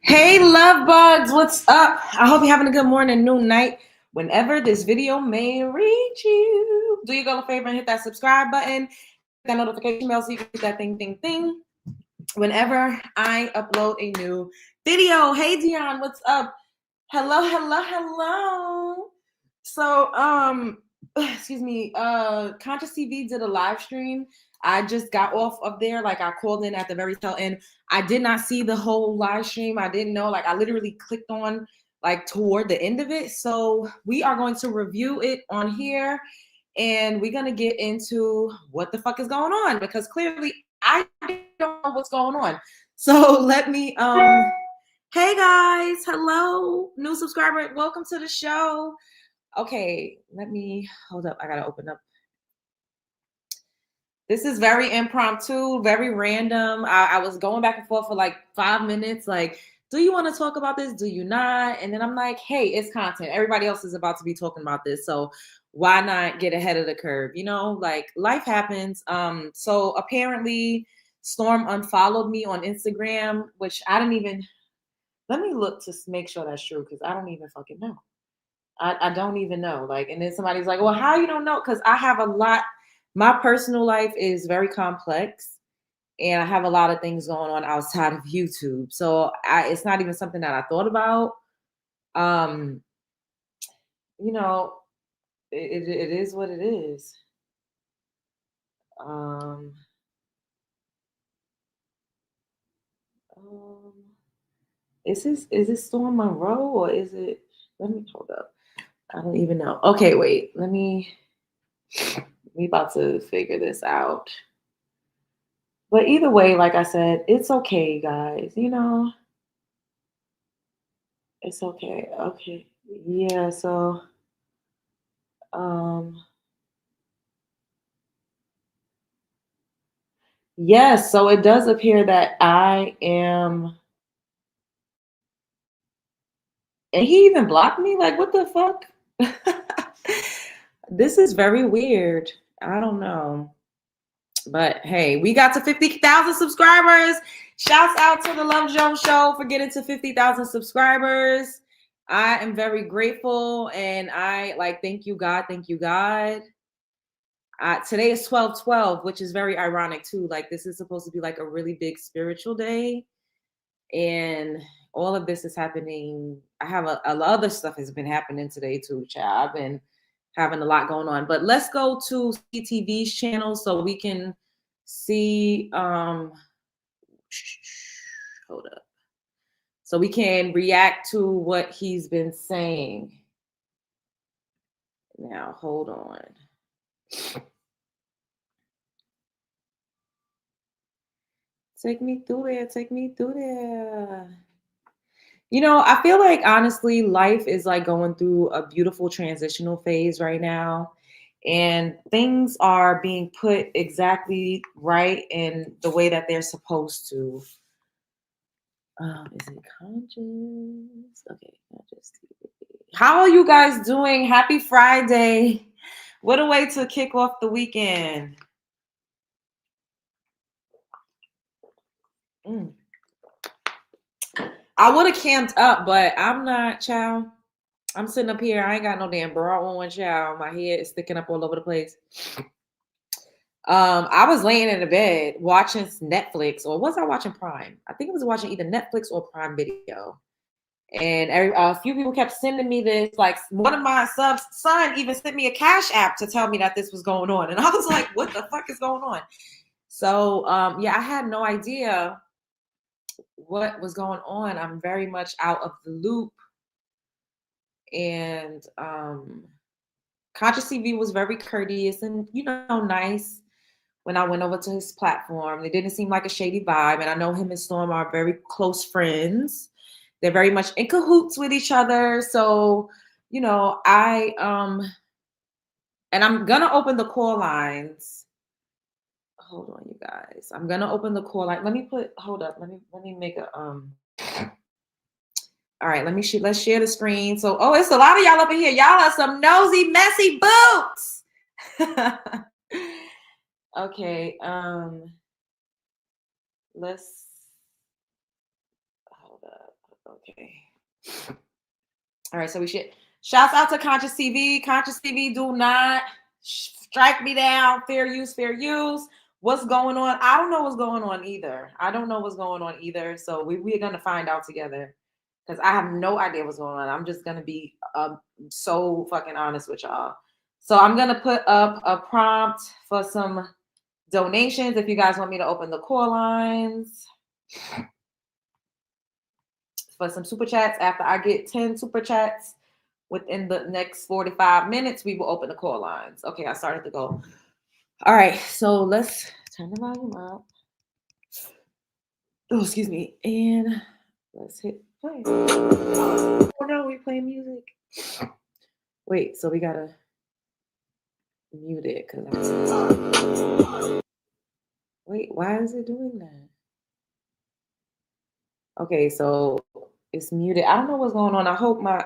Hey, love bugs, what's up? I hope you're having a good morning, noon, night, whenever this video may reach you. Do you go a favor and hit that subscribe button, hit that notification bell so you can hit that thing whenever I upload a new video. Hey, Dion, what's up? Hello. So, excuse me, Conscious TV did a live stream. I just got off of there. Like, I called in at the very tail end. I did not see the whole live stream. I didn't know. Like, I literally clicked on like toward the end of it. So we are going to review it on here, and we're gonna get into what the fuck is going on, because clearly I don't know what's going on. So let me hey guys, hello, new subscriber, welcome to the show. Okay, let me hold up. I gotta open up. This is very impromptu, very random. I was going back and forth for like 5 minutes. Like, do you want to talk about this? Do you not? And then I'm like, hey, it's content. Everybody else is about to be talking about this. So why not get ahead of the curve? You know, like life happens. So apparently Storm unfollowed me on Instagram, which I didn't even, let me look to make sure that's true, because I don't even fucking know. I don't even know. Like, and then somebody's like, well, how you don't know? Because I have a lot, my personal life is very complex, and I have a lot of things going on outside of YouTube. So it's not even something that I thought about. Um, you know, it is what it is. Um, um, is this Storm Monroe, or is it, let me hold up. I don't even know. Okay, wait, we about to figure this out. But either way, like I said, it's okay, guys. You know, it's okay. Okay. Yeah, so um yes, so it does appear that I am, and he even blocked me? Like, what the fuck? This is very weird. I don't know. But hey, we got to 50,000 subscribers. Shouts out to the Love Jone Show for getting to 50,000 subscribers. I am very grateful, and I like, thank you, God. Thank you, God. Today is 12/12, which is very ironic too. Like, this is supposed to be like a really big spiritual day, and all of this is happening. I have a lot of other stuff has been happening today too, child. I've been having a lot going on. But let's go to CTV's channel so we can see. Hold up. So we can react to what he's been saying. Now, hold on. Take me through there. Take me through there. You know, I feel like honestly, life is like going through a beautiful transitional phase right now. And things are being put exactly right in the way that they're supposed to. Is it conscious? Okay, conscious TV. How are you guys doing? Happy Friday. What a way to kick off the weekend. Mm. I would have camped up, but I'm not, child. I'm sitting up here. I ain't got no damn bra on, child. My head is sticking up all over the place. I was laying in the bed watching Netflix, or was I watching Prime? I think I was watching either Netflix or Prime Video. And a few people kept sending me this. Like, one of my son even sent me a Cash App to tell me that this was going on. And I was like, what the fuck is going on? So, yeah, I had no idea what was going on. I'm very much out of the loop. And Conscious TV was very courteous and, nice when I went over to his platform. It didn't seem like a shady vibe. And I know him and Storm are very close friends. They're very much in cahoots with each other. So, and I'm gonna open the call lines. Hold on, you guys. I'm gonna open the call line. Hold up. Let me make a all right, let's share the screen. So, it's a lot of y'all up in here. Y'all are some nosy, messy boots. Okay, let's hold up. Okay. All right, so we should shouts out to Conscious TV. Conscious TV, do not strike me down. Fair use, fair use. What's going on? I don't know what's going on either. So we're gonna find out together because I have no idea what's going on. I'm just gonna be so fucking honest with y'all. So I'm gonna put up a prompt for some donations if you guys want me to open the call lines. For some super chats. After I get 10 super chats within the next 45 minutes, we will open the call lines. Okay, I started to go. All right, so let's turn the volume up. Oh, excuse me. And let's hit play. Oh no, we playing music. Wait, so we gotta mute it because wait, why is it doing that? Okay, so it's muted. I don't know what's going on. I hope my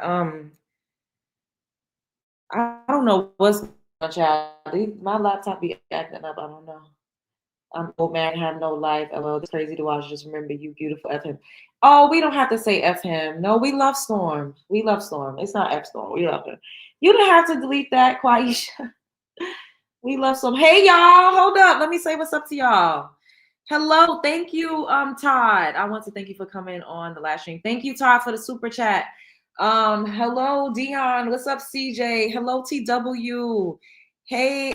I don't know what's going on, child. My laptop be acting up. I don't know. I'm old man, have no life. Oh, it's crazy to watch. Just remember you, beautiful F him. Oh, we don't have to say F him. No, we love Storm. We love Storm. It's not F Storm. We love him. You don't have to delete that, Quaisha. We love Storm. Hey, y'all. Hold up. Let me say what's up to y'all. Hello. Thank you, Todd. I want to thank you for coming on the live stream. Thank you, Todd, for the super chat. Hello, Dion. What's up, CJ? Hello, TW. Hey,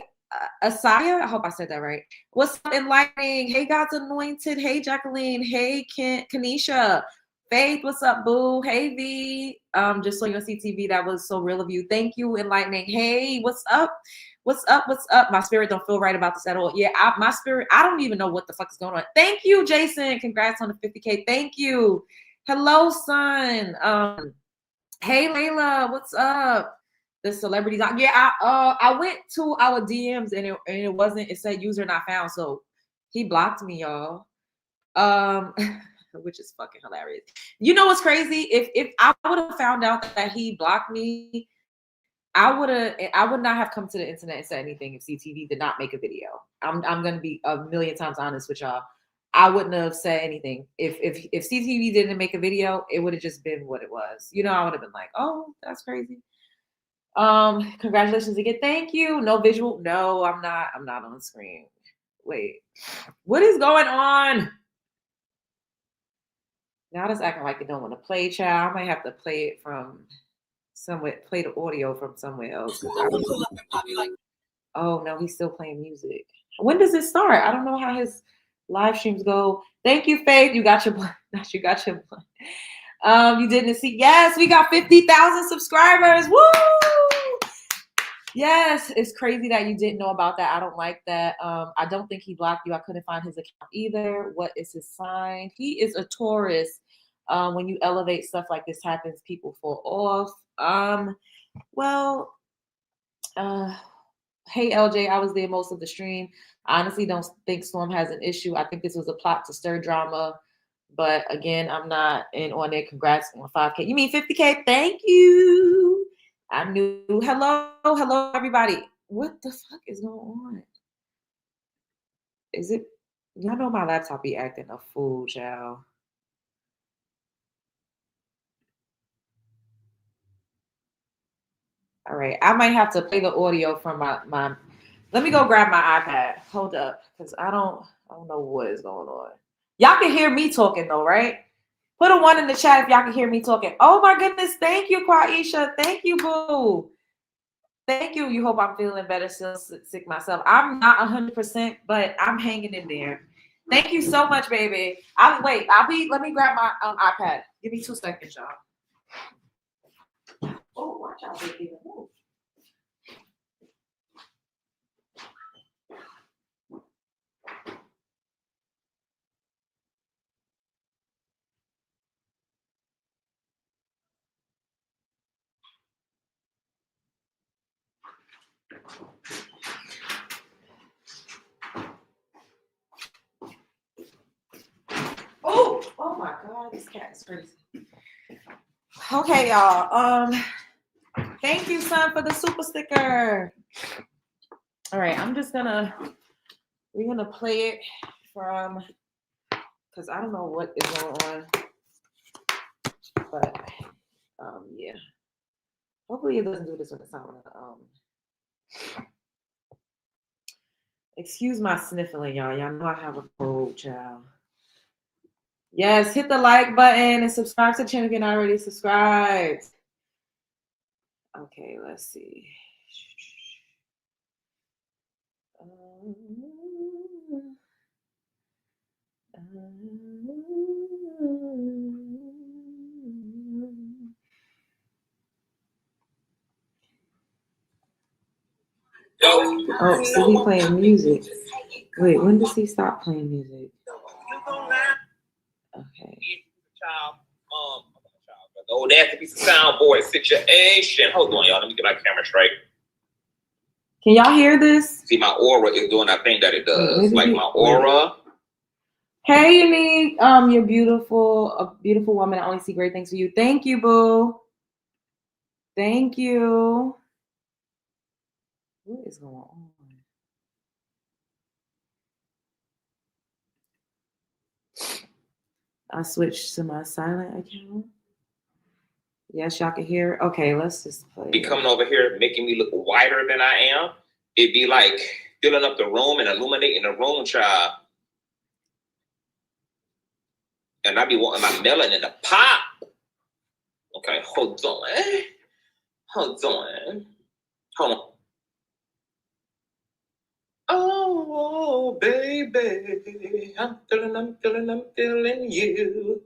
Asaya. I hope I said that right. What's up, Enlightening? Hey, God's Anointed. Hey, Jacqueline. Hey, Kanisha. Faith, what's up, boo? Hey, V. Just saw your CTV. That was so real of you. Thank you, Enlightening. Hey, what's up? What's up? What's up? My spirit don't feel right about this at all. Yeah, my spirit, I don't even know what the fuck is going on. Thank you, Jason. Congrats on the 50K. Thank you. Hello, son. Hey, Layla. What's up? The celebrities. Yeah, I went to our DMs and it wasn't. It said user not found. So he blocked me, y'all. Which is fucking hilarious. You know what's crazy? If I would have found out that he blocked me, I would not have come to the internet and said anything if CTV did not make a video. I'm gonna be a million times honest with y'all. I wouldn't have said anything. If CTV didn't make a video, it would have just been what it was. You know, I would have been like, oh, that's crazy. Congratulations again. Thank you. No visual. No, I'm not on screen. Wait, what is going on? Now it's acting like it don't want to play, child. I might have to play it from somewhere, play the audio from somewhere else. Oh no, he's still playing music. When does it start? I don't know how his live streams go. Thank you, Faith. You got your you got your you didn't see. Yes, we got 50,000 subscribers. Woo! Yes, it's crazy that you didn't know about that. I don't like that. I don't think he blocked you. I couldn't find his account either. What is his sign? He is a Taurus. When you elevate, stuff like this happens. People fall off. Hey LJ, I was there most of the stream. I honestly don't think Storm has an issue. I think this was a plot to stir drama. But again, I'm not in on it. Congrats on 5K. You mean 50K? Thank you. I knew. Hello, everybody. What the fuck is going on? Is it? Y'all know my laptop be acting a fool, child. All right, I might have to play the audio from my. Let me go grab my iPad. Hold up, because I don't know what is going on. Y'all can hear me talking though, right? Put a 1 in the chat if y'all can hear me talking. Oh my goodness, thank you, Quaisha. Thank you, boo. Thank you. You hope I'm feeling better. Still sick myself. I'm not 100%, but I'm hanging in there. Thank you so much, baby. Let me grab my iPad. Give me 2 seconds, y'all. Oh, watch out, baby. Move. Oh my God, this cat is crazy. Okay, y'all. Thank you, son, for the super sticker. All right, we're gonna play it from, because I don't know what is going on. But yeah. Hopefully it doesn't do this when it's not excuse my sniffling, y'all. Y'all know I have a cold, child. Yes, hit the like button and subscribe to the channel if you're not already subscribed. Okay, let's see. Oh, so he playing music. Wait, when does he stop playing music? Okay. Oh, that's a piece of soundboard situation. Hold on, y'all. Let me get my camera straight. Can y'all hear this? See, my aura is doing that thing that it does. Like my aura. Hey, Unique. You're beautiful. A beautiful woman. I only see great things for you. Thank you, boo. Thank you. What is going on? I switched to my silent account. Yes, y'all can hear. Okay, let's just play. Be coming over here, making me look whiter than I am. It'd be like filling up the room and illuminating the room, child. And I'd be wanting my melanin to pop. Okay, hold on. Hold on. Hold on. Oh, baby. I'm feeling you.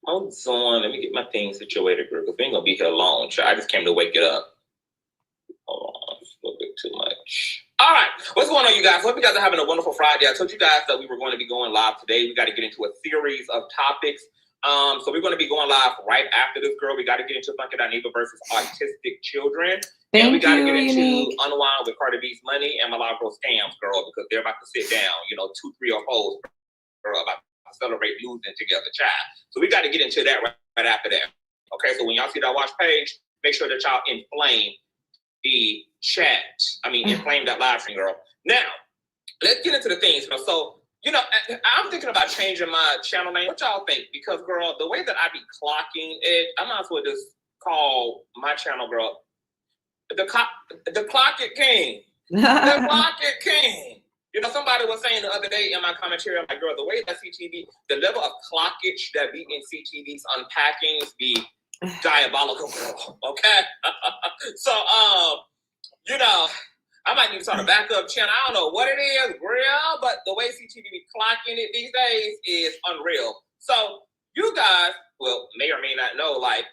Hold on. Let me get my thing situated, girl, because we ain't going to be here long, child. I just came to wake it up. Hold on. It's a little bit too much. All right. What's going on, you guys? Hope you guys are having a wonderful Friday. I told you guys that we were going to be going live today. We got to get into a series of topics. So we're going to be going live right after this, girl. We got to get into Funky Neighbor versus autistic children. And we got to get into Unwind with Cardi B's Money and Milagro Scams, girl, because they're about to sit down, 2, 3 or 4, girl, about to celebrate losing together, child. So we got to get into that right after that. Okay, so when y'all see that watch page, make sure that y'all inflame the chat. Inflame that live stream, girl. Now, let's get into the things. So, I'm thinking about changing my channel name. What y'all think? Because, girl, the way that I be clocking it, I might as well just call my channel, girl, the Clock It King. The Clock It King. Somebody was saying the other day in my commentary, I'm like, girl, the way that CTV, the level of clockage that be in CTV's unpackings be diabolical, girl. Okay? So, I might need to start a backup channel. I don't know what it is, real, but the way CTV be clocking it these days is unreal. So you guys, may or may not know, like,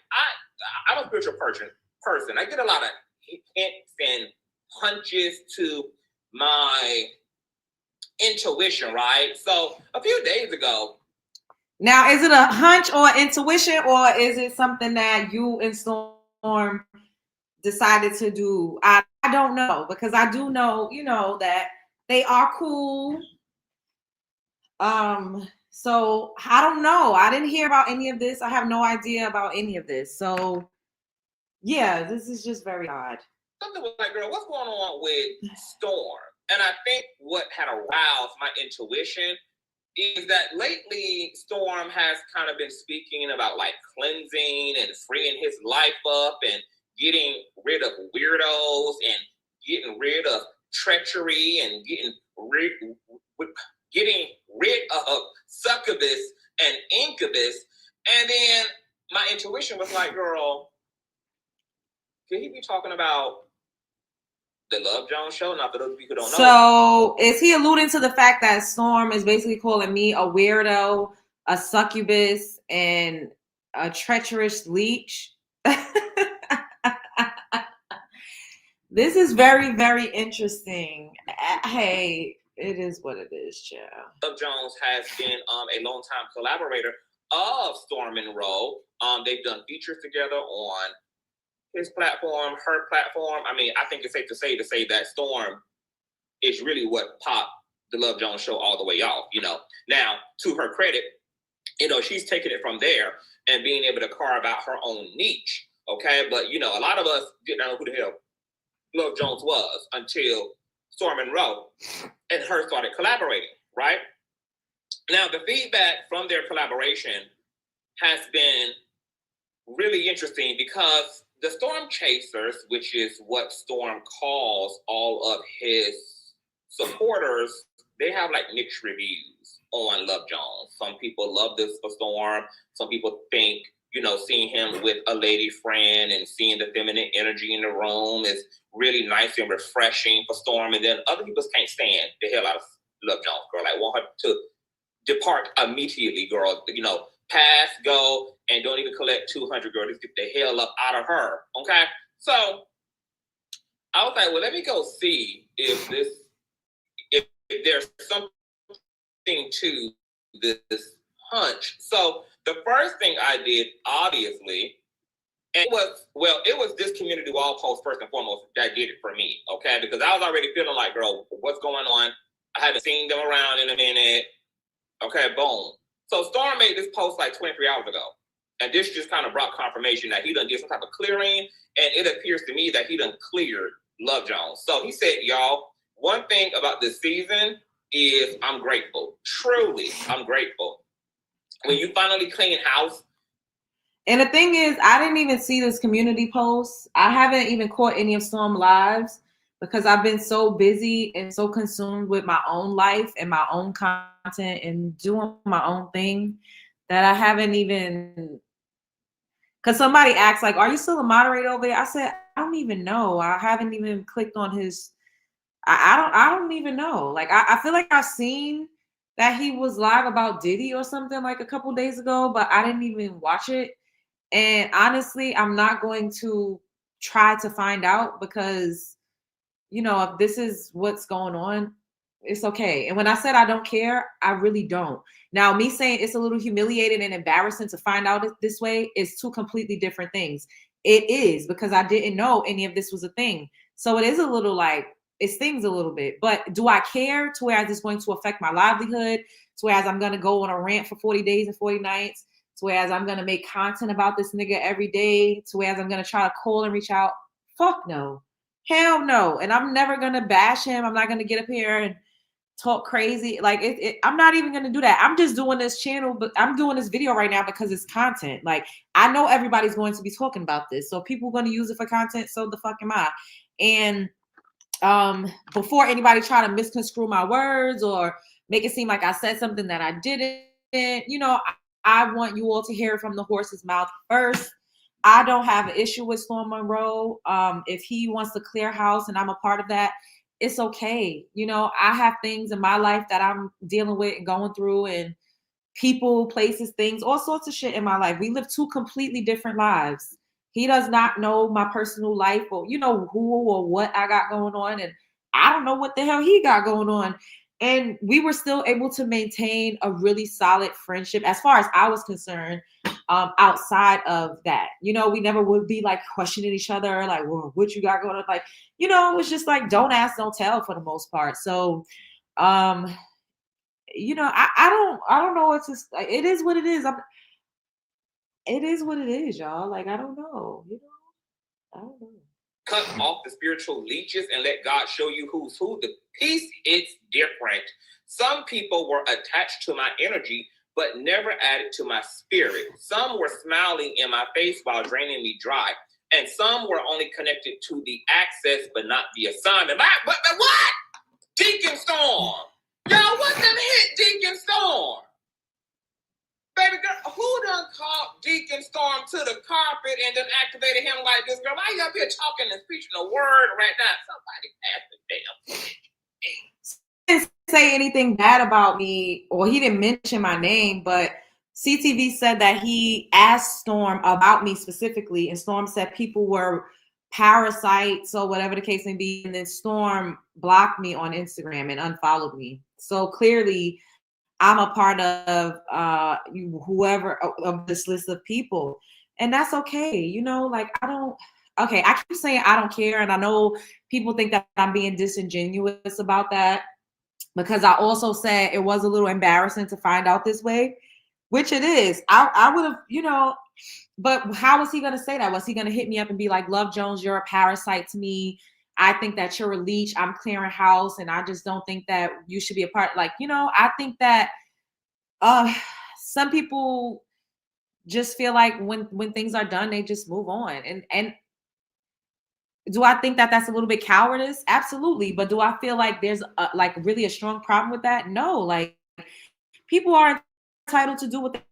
I'm a spiritual person. I get a lot of hints and hunches to my intuition, right? So a few days ago. Now, is it a hunch or intuition, or is it something that you and Storm decided to do? I don't know, because I do know, that they are cool. So I don't know. I didn't hear about any of this. I have no idea about any of this. So yeah, this is just very odd. Something was like, girl, what's going on with Storm? And I think what had aroused my intuition is that lately Storm has kind of been speaking about like cleansing and freeing his life up and getting rid of weirdos and getting rid of treachery and getting rid of succubus and incubus. And then my intuition was like, girl, can he be talking about the Love Jones show? Not for those people who don't know. So is he alluding to the fact that Storm is basically calling me a weirdo, a succubus, and a treacherous leech? This is very, very interesting. Hey, it is what it is, child. Love Jones has been a long-time collaborator of Storm and Rowe. They've done features together on his platform, her platform. I think it's safe to say that Storm is really what popped the Love Jones show all the way off, Now, to her credit, she's taking it from there and being able to carve out her own niche, okay? But, a lot of us didn't know who the hell Love Jones was until Storm and Rowe and her started collaborating, right? Now, the feedback from their collaboration has been really interesting because the Storm Chasers, which is what Storm calls all of his supporters, they have like mixed reviews on Love Jones. Some people love this for Storm. Some people think, seeing him with a lady friend and seeing the feminine energy in the room is really nice and refreshing for Storm. And then other people can't stand the hell out of Love Jones, girl. Like, want her to depart immediately, girl. Pass, go, and don't even collect 200, girl. Just get the hell up out of her, okay? So I was like, well, let me go see if there's something to this hunch. So the first thing I did, obviously, and it was this community wall post first and foremost that did it for me, okay? Because I was already feeling like, girl, what's going on? I haven't seen them around in a minute. Okay, boom. So Storm made this post like 23 hours ago. And this just kind of brought confirmation that he done did some type of clearing. And it appears to me that he done cleared Love Jones. So he said, y'all, one thing about this season is I'm grateful. Truly, I'm grateful. When you finally clean house. And the thing is, I didn't even see this community post. I haven't even caught any of Storm lives because I've been so busy and so consumed with my own life and my own content and doing my own thing that I haven't even, because somebody asked, like, are you still a moderator over there? I said, I don't even know. I haven't even clicked on his, I don't even know. Like, I feel like I've seen that he was live about Diddy or something like a couple days ago, but I didn't even watch it. And honestly, I'm not going to try to find out because, if this is what's going on, it's okay. And when I said I don't care, I really don't. Now, me saying it's a little humiliating and embarrassing to find out this way is two completely different things. It is because I didn't know any of this was a thing. So it is a little like, it stings a little bit. But do I care to whereas it's going to affect my livelihood, to whereas I'm going to go on a rant for 40 days and 40 nights, to whereas I'm going to make content about this nigga every day, to whereas I'm going to try to call and reach out? Fuck no. Hell no. And I'm never going to bash him. I'm not going to get up here and talk crazy. Like, I'm not even going to do that. I'm just doing this channel, but I'm doing this video right now because it's content. Like, I know everybody's going to be talking about this. So people are going to use it for content. So the fuck am I? And before anybody try to misconstrue my words or make it seem like I said something that I didn't, I want you all to hear it from the horse's mouth first. I don't have an issue with Storm Monroe. If he wants to clear house and I'm a part of that, it's okay. I have things in my life that I'm dealing with and going through, and people, places, things, all sorts of shit in my life. We live two completely different lives. He does not know my personal life or, who or what I got going on. And I don't know what the hell he got going on. And we were still able to maintain a really solid friendship as far as I was concerned, outside of that. We never would be like questioning each other, like, well, what you got going on? Like, it was just like, don't ask, don't tell for the most part. So, I don't know. It's just, it is what it is. It is what it is, y'all. Like, I don't know. I don't know. Cut off the spiritual leeches and let God show you who's who. The peace, it's different. Some people were attached to my energy, but never added to my spirit. Some were smiling in my face while draining me dry. And some were only connected to the access, but not the assignment. What? Deacon Storm. Y'all, what them hit Deacon Storm? Baby girl, who done called Deacon Storm to the carpet and then activated him like this, girl? Why you up here talking and preaching a word right now? Somebody pass the damn. He didn't say anything bad about me, or he didn't mention my name, but CTV said that he asked Storm about me specifically, and Storm said people were parasites or whatever the case may be, and then Storm blocked me on Instagram and unfollowed me. So clearly I'm a part of whoever of this list of people. And that's okay. Like, I keep saying I don't care. And I know people think that I'm being disingenuous about that, because I also said it was a little embarrassing to find out this way, which it is. I would have, but how was he going to say that? Was he going to hit me up and be like, Love Jones, you're a parasite to me. I think that you're a leech. I'm clearing house. And I just don't think that you should be a part. Like, I think that some people just feel like when things are done, they just move on. And do I think that that's a little bit cowardice? Absolutely. But do I feel like there's like really a strong problem with that? No. Like people are entitled to do what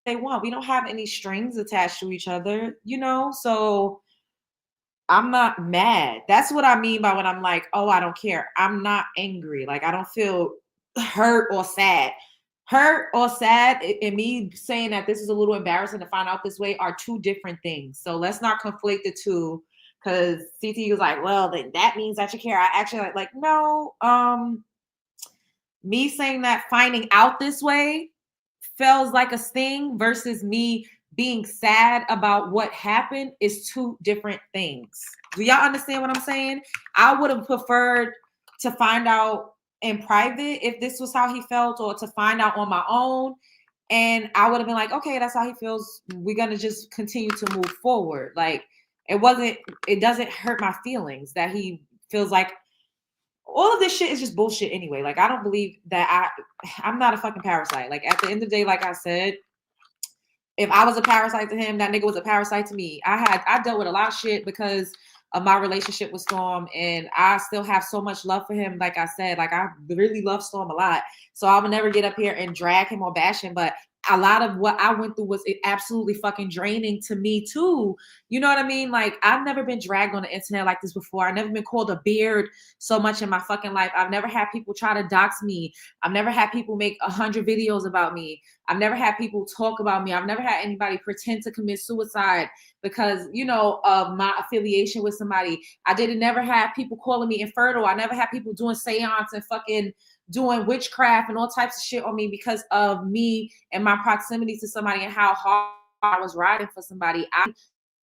they want. We don't have any strings attached to each other, you know? So I'm not mad. That's what I mean by when I'm like, oh, I don't care. I'm not angry. Like I don't feel hurt or sad. Hurt or sad and me saying that this is a little embarrassing to find out this way are two different things. So let's not conflate the two because CT was like, well, then that means that you care. I actually like no, me saying that finding out this way feels like a sting versus me being sad about what happened is two different things. Do y'all understand what I'm saying? I would have preferred to find out in private if this was how he felt or to find out on my own. And I would have been like, okay, that's how he feels. We're going to just continue to move forward. Like it doesn't hurt my feelings that he feels like all of this shit is just bullshit anyway. Like, I don't believe that I'm not a fucking parasite. Like, at the end of the day, like I said, if I was a parasite to him, that nigga was a parasite to me. I dealt with a lot of shit because of my relationship with Storm, and I still have so much love for him. Like I said, like I really love Storm a lot. So I would never get up here and drag him or bash him. But a lot of what I went through was absolutely fucking draining to me too. You know what I mean? Like I've never been dragged on the internet like this before. I've never been called a beard so much in my fucking life. I've never had people try to dox me. I've never had people make 100 videos about me. I've never had people talk about me. I've never had anybody pretend to commit suicide because, you know, of my affiliation with somebody. I didn't never have people calling me infertile. I never had people doing seance and fucking doing witchcraft and all types of shit on me because of me and my proximity to somebody and how hard I was riding for somebody.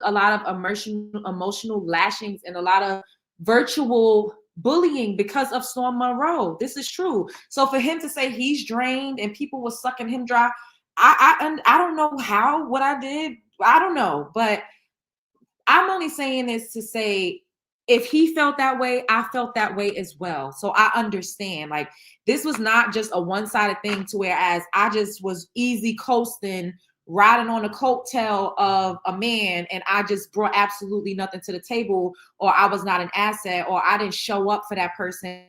A lot of emotional lashings and a lot of virtual bullying because of Storm Monroe. This is true. So for him to say he's drained and people were sucking him dry, I don't know what I did. I don't know, but I'm only saying this to say if he felt that way, I felt that way as well. So I understand. Like this was not just a one-sided thing to whereas I just was easy coasting, riding on a coattail of a man, and I just brought absolutely nothing to the table, or I was not an asset, or I didn't show up for that person,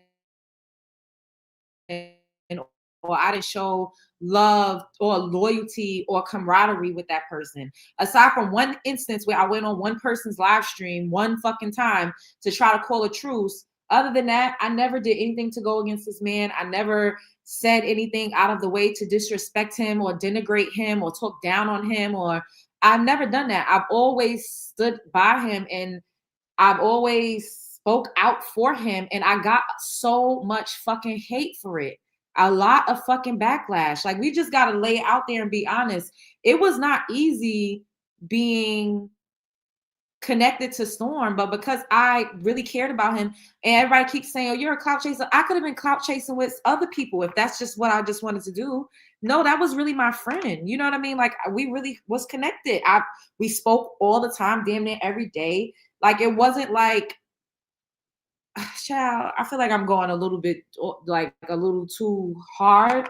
or I didn't show love or loyalty or camaraderie with that person. Aside from one instance where I went on one person's live stream one fucking time to try to call a truce, other than that, I never did anything to go against this man. I never said anything out of the way to disrespect him or denigrate him or talk down on him, or I've never done that. I've always stood by him and I've always spoke out for him, and I got so much fucking hate for it. A lot of fucking backlash. Like we just got to lay it out there and be honest. It was not easy being connected to Storm, but because I really cared about him and everybody keeps saying, oh, you're a clout chaser. I could have been clout chasing with other people if that's just what I just wanted to do. No, that was really my friend. You know what I mean? Like we really was connected. We spoke all the time, damn near every day. Like it wasn't like, child, I feel like I'm going a little bit like a little too hard,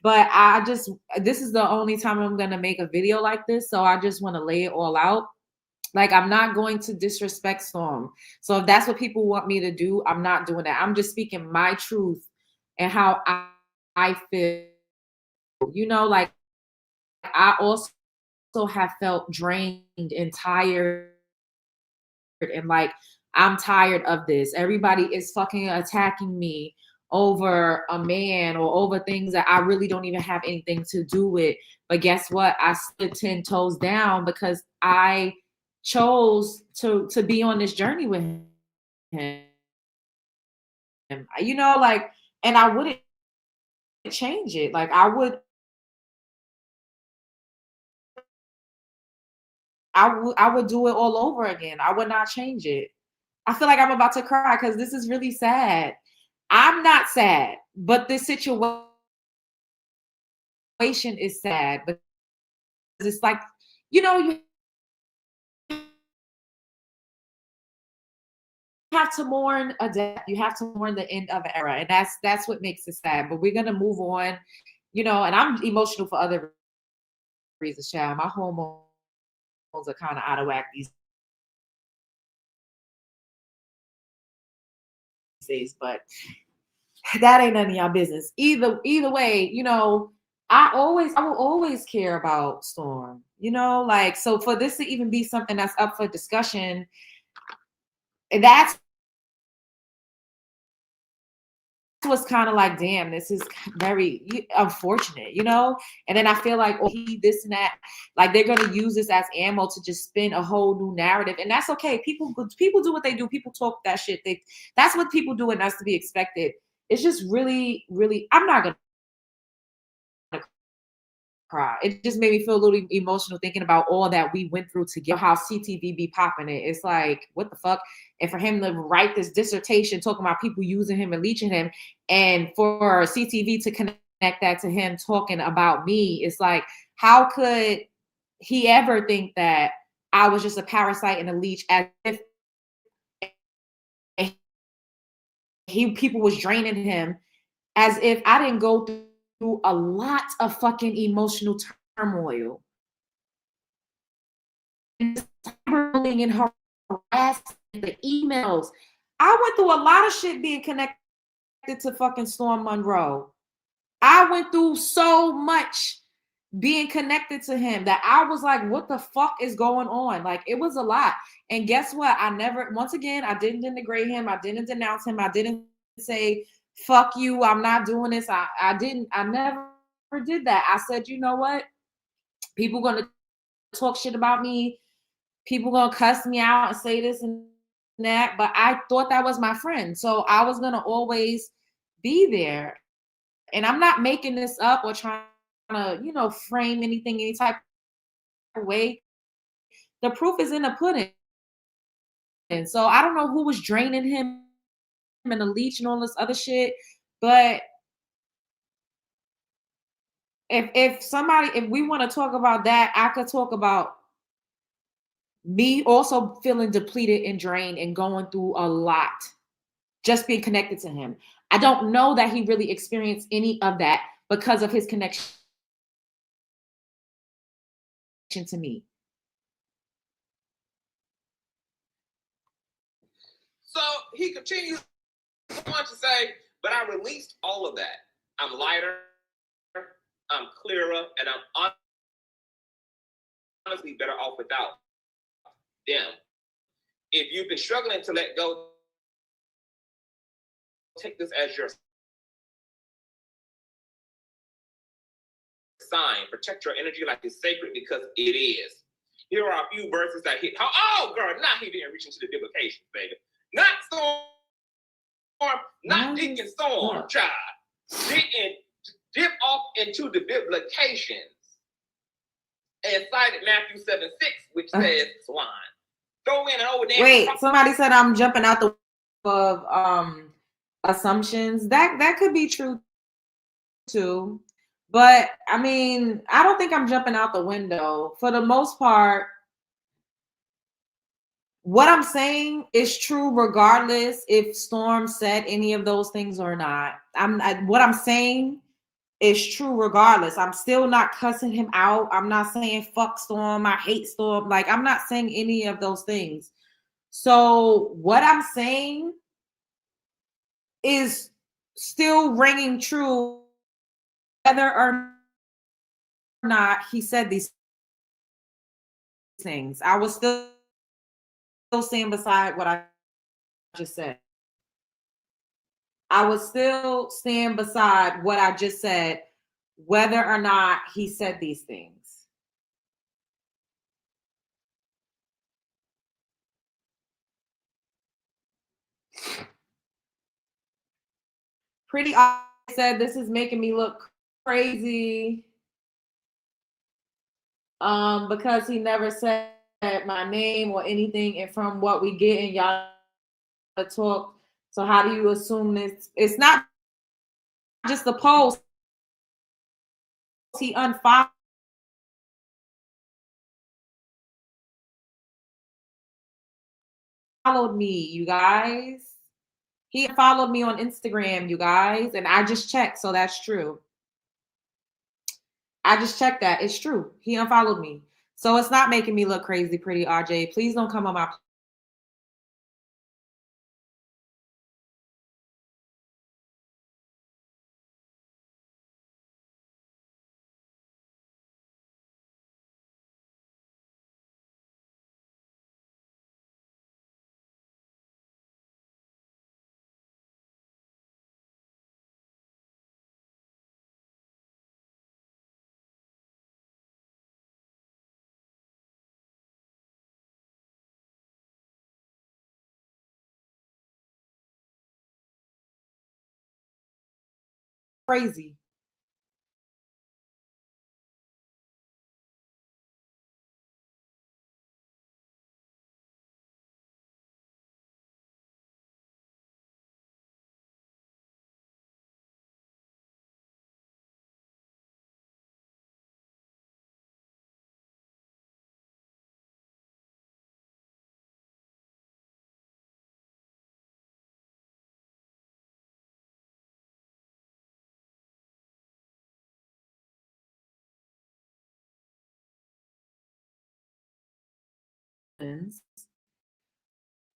but this is the only time I'm going to make a video like this. So I just want to lay it all out. Like I'm not going to disrespect Storm. So if that's what people want me to do, I'm not doing that. I'm just speaking my truth and how I feel. You know, like I also have felt drained and tired and like I'm tired of this. Everybody is fucking attacking me over a man or over things that I really don't even have anything to do with. But guess what? I stood 10 toes down because I chose to be on this journey with him. You know, like, and I wouldn't change it. Like I would do it all over again. I would not change it. I feel like I'm about to cry because this is really sad. I'm not sad, but this situation is sad because it's like, you know, you have to mourn a death. You have to mourn the end of an era, and that's what makes it sad. But we're gonna move on, you know. And I'm emotional for other reasons, child. My hormones are kind of out of whack these days, but that ain't none of y'all business. Either way, you know, I will always care about Storm. You know, like, so for this to even be something that's up for discussion, that's was kind of like, damn, this is very unfortunate, you know? And then I feel like, oh, he this and that, like they're gonna use this as ammo to just spin a whole new narrative, and that's okay. People do what they do. People talk that shit. That's what people do, and that's to be expected. It's just really, really. I'm not gonna cry. It just made me feel a little emotional thinking about all that we went through to get how CTV be popping it. It's like, what the fuck? And for him to write this dissertation talking about people using him and leeching him, and for CTV to connect that to him talking about me, it's like, how could he ever think that I was just a parasite and a leech, as if people was draining him, as if I didn't go through a lot of fucking emotional turmoil and cyberbullying and harassment, the emails. I went through a lot of shit being connected to fucking Storm Monroe. I went through so much being connected to him that I was like, what the fuck is going on? Like, it was a lot. And guess what? Once again, I didn't denigrate him. I didn't denounce him. I didn't say, fuck you, I'm not doing this. I never did that. I said, you know what? People gonna talk shit about me. People gonna cuss me out and say this and that. But I thought that was my friend. So I was gonna always be there. And I'm not making this up or trying to, you know, frame anything any type of way. The proof is in the pudding. And so I don't know who was draining him and the leech and all this other shit. But if we want to talk about that, I could talk about me also feeling depleted and drained and going through a lot just being connected to him. I don't know that he really experienced any of that because of his connection to me. So he continues on to say, but I released all of that. I'm lighter, I'm clearer, and I'm honestly better off without them. If you've been struggling to let go, take this as your sign. Protect your energy like it's sacred, because it is. Here are a few verses that hit. Oh, girl, not he didn't reach into the biblications, baby. Not Storm, not Deacon Storm, child. Didn't dip off into the biblications and cited Matthew 7:6, which says swine. Go in and over there. Wait, somebody said I'm jumping out the of assumptions. That could be true too. But I mean, I don't think I'm jumping out the window. For the most part, what I'm saying is true regardless if Storm said any of those things or not. What I'm saying is true regardless. I'm still not cussing him out. I'm not saying fuck Storm, I hate Storm. Like, I'm not saying any of those things. So what I'm saying is still ringing true whether or not he said these things. I was still stand beside what I just said. I would still stand beside what I just said, whether or not he said these things. Pretty I said this is making me look crazy. Because he never said my name or anything, and from what we get in y'all talk, so how do you assume this? It's not just the post. He unfollowed me, you guys. He followed me on Instagram, you guys, and I just checked, so that's true. I just checked that. It's true. He unfollowed me. So it's not making me look crazy, pretty RJ. Please don't come on my crazy.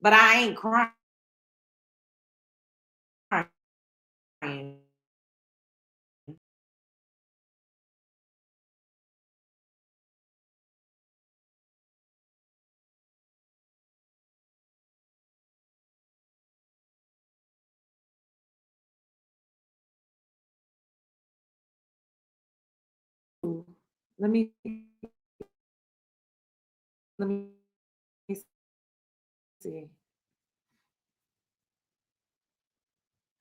But I ain't crying. Let me let me see.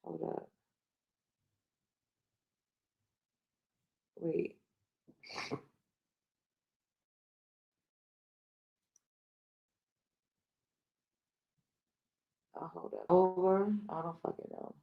Hold up. Wait. Oh, hold up. Over. I don't fucking know.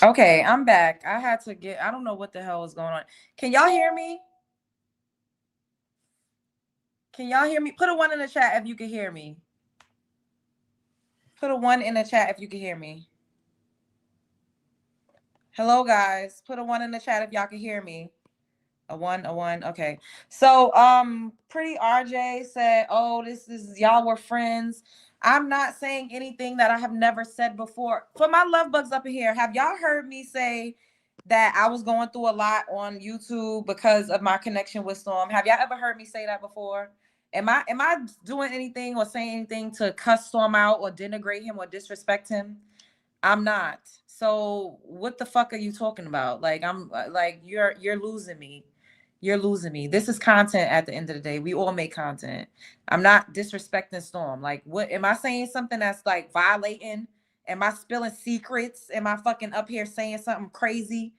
Okay, I'm back. I had to get, I don't know what the hell is going on. Can y'all hear me? Can y'all hear me? Put a one in the chat if you can hear me. Put a one in the chat if you can hear me. Hello, guys. Put a one in the chat if y'all can hear me. A one. Okay. So, pretty RJ said, "Oh, this is y'all were friends." I'm not saying anything that I have never said before. For my love bugs up in here, have y'all heard me say that I was going through a lot on YouTube because of my connection with Storm? Have y'all ever heard me say that before? Am I doing anything or saying anything to cuss Storm out or denigrate him or disrespect him? I'm not. So what the fuck are you talking about? Like I'm like you're losing me. You're losing me. This is content at the end of the day. We all make content. I'm not disrespecting Storm. Like what am I saying something that's like violating Am I spilling secrets? Am I fucking up here saying something crazy?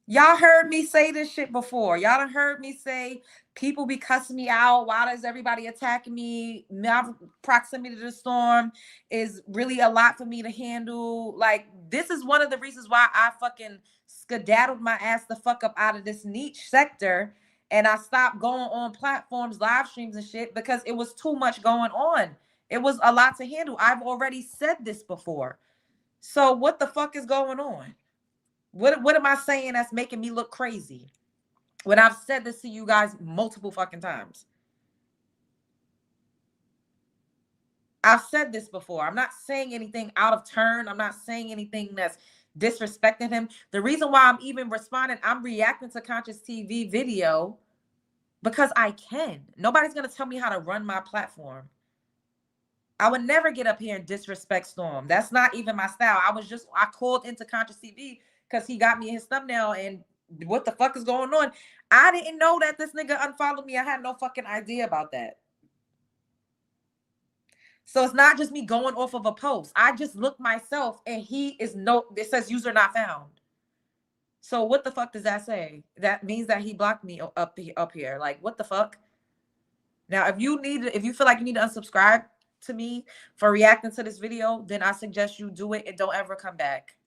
Y'all heard me say this shit before. Y'all done heard me say people be cussing me out. Why does everybody attacking me? My proximity to the storm is really a lot for me to handle. Like, this is one of the reasons why I fucking skedaddled my ass the fuck up out of this niche sector. And I stopped going on platforms, live streams and shit, because it was too much going on. It was a lot to handle. I've already said this before. So what the fuck is going on? What am I saying that's making me look crazy when I've said this to you guys multiple fucking times? I've said this before. I'm not saying anything out of turn. I'm not saying anything that's disrespecting him. The reason why I'm even responding, I'm reacting to Conscious TV video because I can. Nobody's going to tell me how to run my platform. I would never get up here and disrespect Storm. That's not even my style. I called into Conscious TV because he got me his thumbnail, and what the fuck is going on? I didn't know that this nigga unfollowed me. I had no fucking idea about that. So it's not just me going off of a post. I just looked myself and it says user not found. So what the fuck does that say? That means that he blocked me up here. Like, what the fuck? Now, if you feel like you need to unsubscribe to me for reacting to this video, then I suggest you do it and don't ever come back.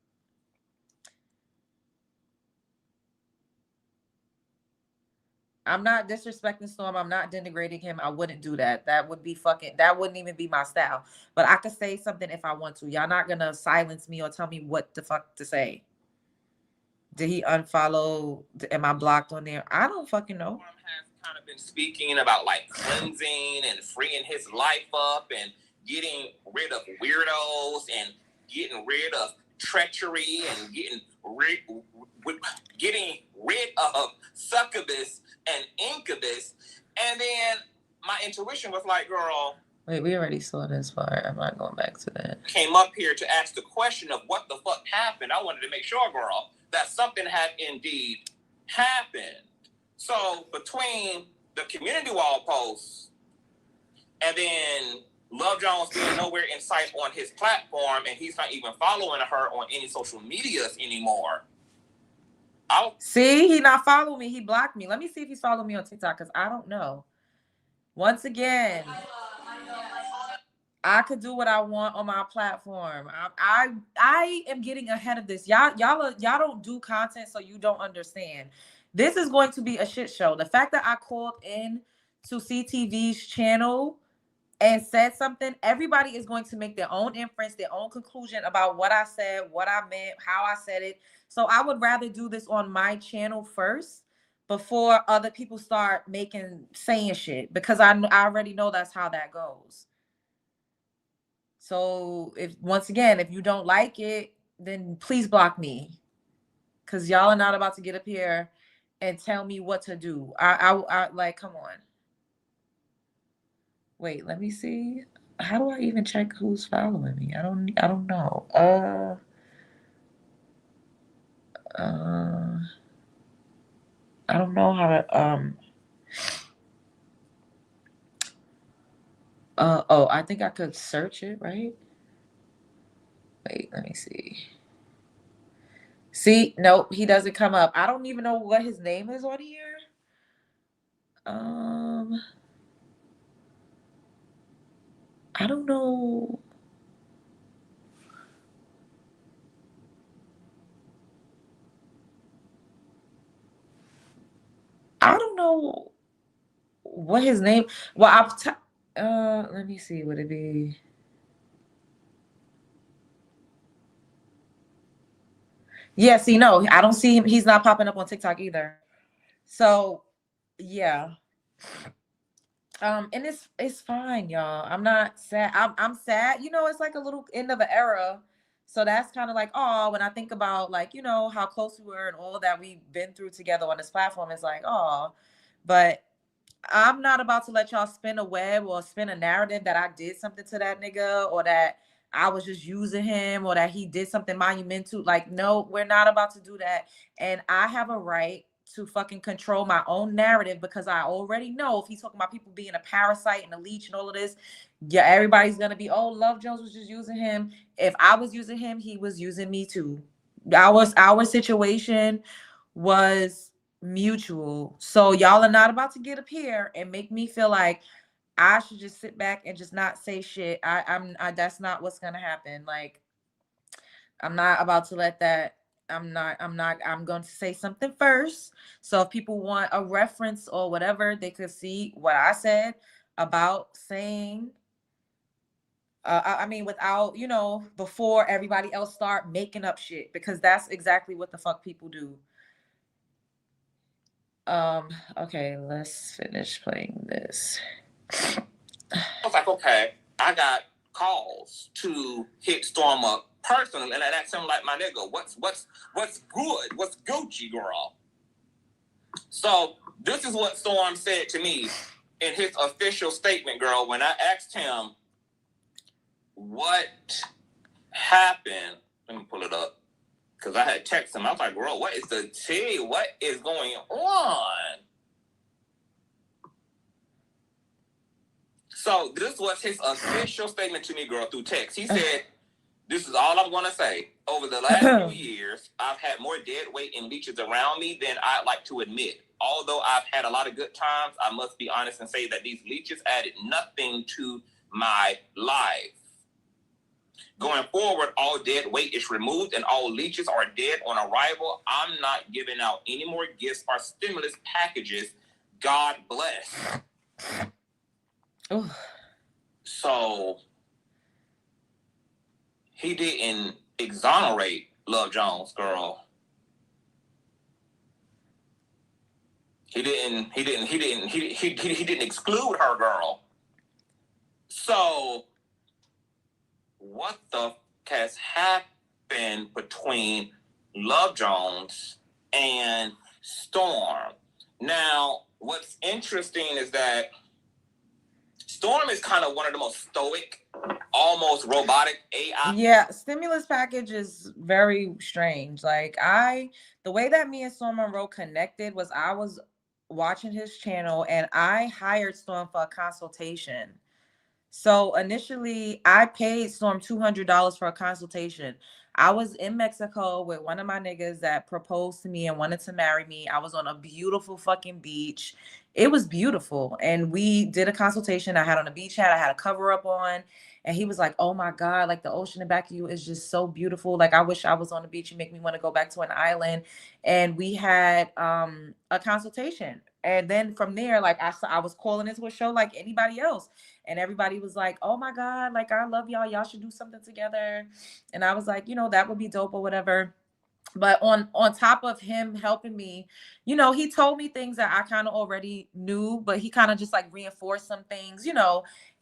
I'm not disrespecting Storm. I'm not denigrating him. I wouldn't do that. That wouldn't even be my style. But I could say something if I want to. Y'all not gonna silence me or tell me what the fuck to say. Did he unfollow? Am I blocked on there? I don't fucking know. Has kind of been speaking about like cleansing and freeing his life up and getting rid of weirdos and getting rid of treachery and getting rid of succubus and incubus. And then my intuition was like, girl, wait, we already saw this part. I'm not going back to that. Came up here to ask the question of what the fuck happened. I wanted to make sure, girl, that something had indeed happened. So between the community wall posts and then Love Jones being nowhere in sight on his platform, and he's not even following her on any social medias anymore. See, he not following me. He blocked me. Let me see if he's following me on TikTok, because I don't know. Once again, I could do what I want on my platform. I am getting ahead of this. Y'all don't do content, so you don't understand. This is going to be a shit show. The fact that I called in to CTV's channel and said something, everybody is going to make their own inference, their own conclusion about what I said, what I meant, how I said it. So I would rather do this on my channel first before other people start saying shit, because I already know that's how that goes. So if you don't like it, then please block me, because y'all are not about to get up here and tell me what to do. I like, come on. Wait, let me see. How do I even check who's following me? I don't know. I don't know how to oh, I think I could search it, right? Wait, let me see. See, nope, he doesn't come up. I don't even know what his name is on here. I don't know. I don't know what his name. Well, let me see. Would it be? Yeah, see, no, I don't see him. He's not popping up on TikTok either. So, yeah. And it's fine, y'all. I'm not sad. I'm sad. You know, it's like a little end of an era. So that's kind of like, oh, when I think about, like, you know, how close we were and all that we've been through together on this platform, it's like, oh, but I'm not about to let y'all spin a web or spin a narrative that I did something to that nigga, or that I was just using him, or that he did something monumental. Like, no, we're not about to do that. And I have a right to fucking control my own narrative, because I already know if he's talking about people being a parasite and a leech and all of this, yeah, everybody's gonna be, oh, Love Jones was just using him. If I was using him, he was using me too. Our situation was mutual. So y'all are not about to get up here and make me feel like I should just sit back and just not say shit. That's not what's gonna happen. Like, I'm not about to let that. I'm going to say something first. So if people want a reference or whatever, they could see what I said about saying, I mean, without, before everybody else start making up shit, because that's exactly what the fuck people do. Okay, let's finish playing this. I was like, okay, I got calls to hit Storm up personally, and I asked him, like, my nigga, what's good? What's Gucci, girl? So this is what Storm said to me in his official statement, girl, when I asked him what happened. Let me pull it up, because I had texted him. I was like, girl, what is the tea? What is going on? So this was his official statement to me, girl, through text. He said, this is all I'm going to say. Over the last few years, I've had more dead weight and leeches around me than I'd like to admit. Although I've had a lot of good times, I must be honest and say that these leeches added nothing to my life. Going forward, all dead weight is removed and all leeches are dead on arrival. I'm not giving out any more gifts or stimulus packages. God bless. Ooh. So he didn't exonerate Love Jones, girl. He didn't exclude her, girl. So what the f- has happened between Love Jones and Storm? Now, what's interesting is that Storm is kind of one of the most stoic, almost robotic AI. Yeah, stimulus package is very strange. Like, the way that me and Storm Monroe connected was I was watching his channel and I hired Storm for a consultation. So initially, I paid Storm $200 for a consultation. I was in Mexico with one of my niggas that proposed to me and wanted to marry me. I was on a beautiful fucking beach. It was beautiful. And we did a consultation. I had on a beach hat, I had a cover up on. And he was like, oh my God, like the ocean in back of you is just so beautiful. Like, I wish I was on the beach. You make me want to go back to an island. And we had a consultation. And then from there, like I was calling into a show like anybody else. And everybody was like, oh my God, like, I love y'all. Y'all should do something together. And I was like, that would be dope or whatever. But on top of him helping me, he told me things that I kind of already knew, but he kind of just like reinforced some things.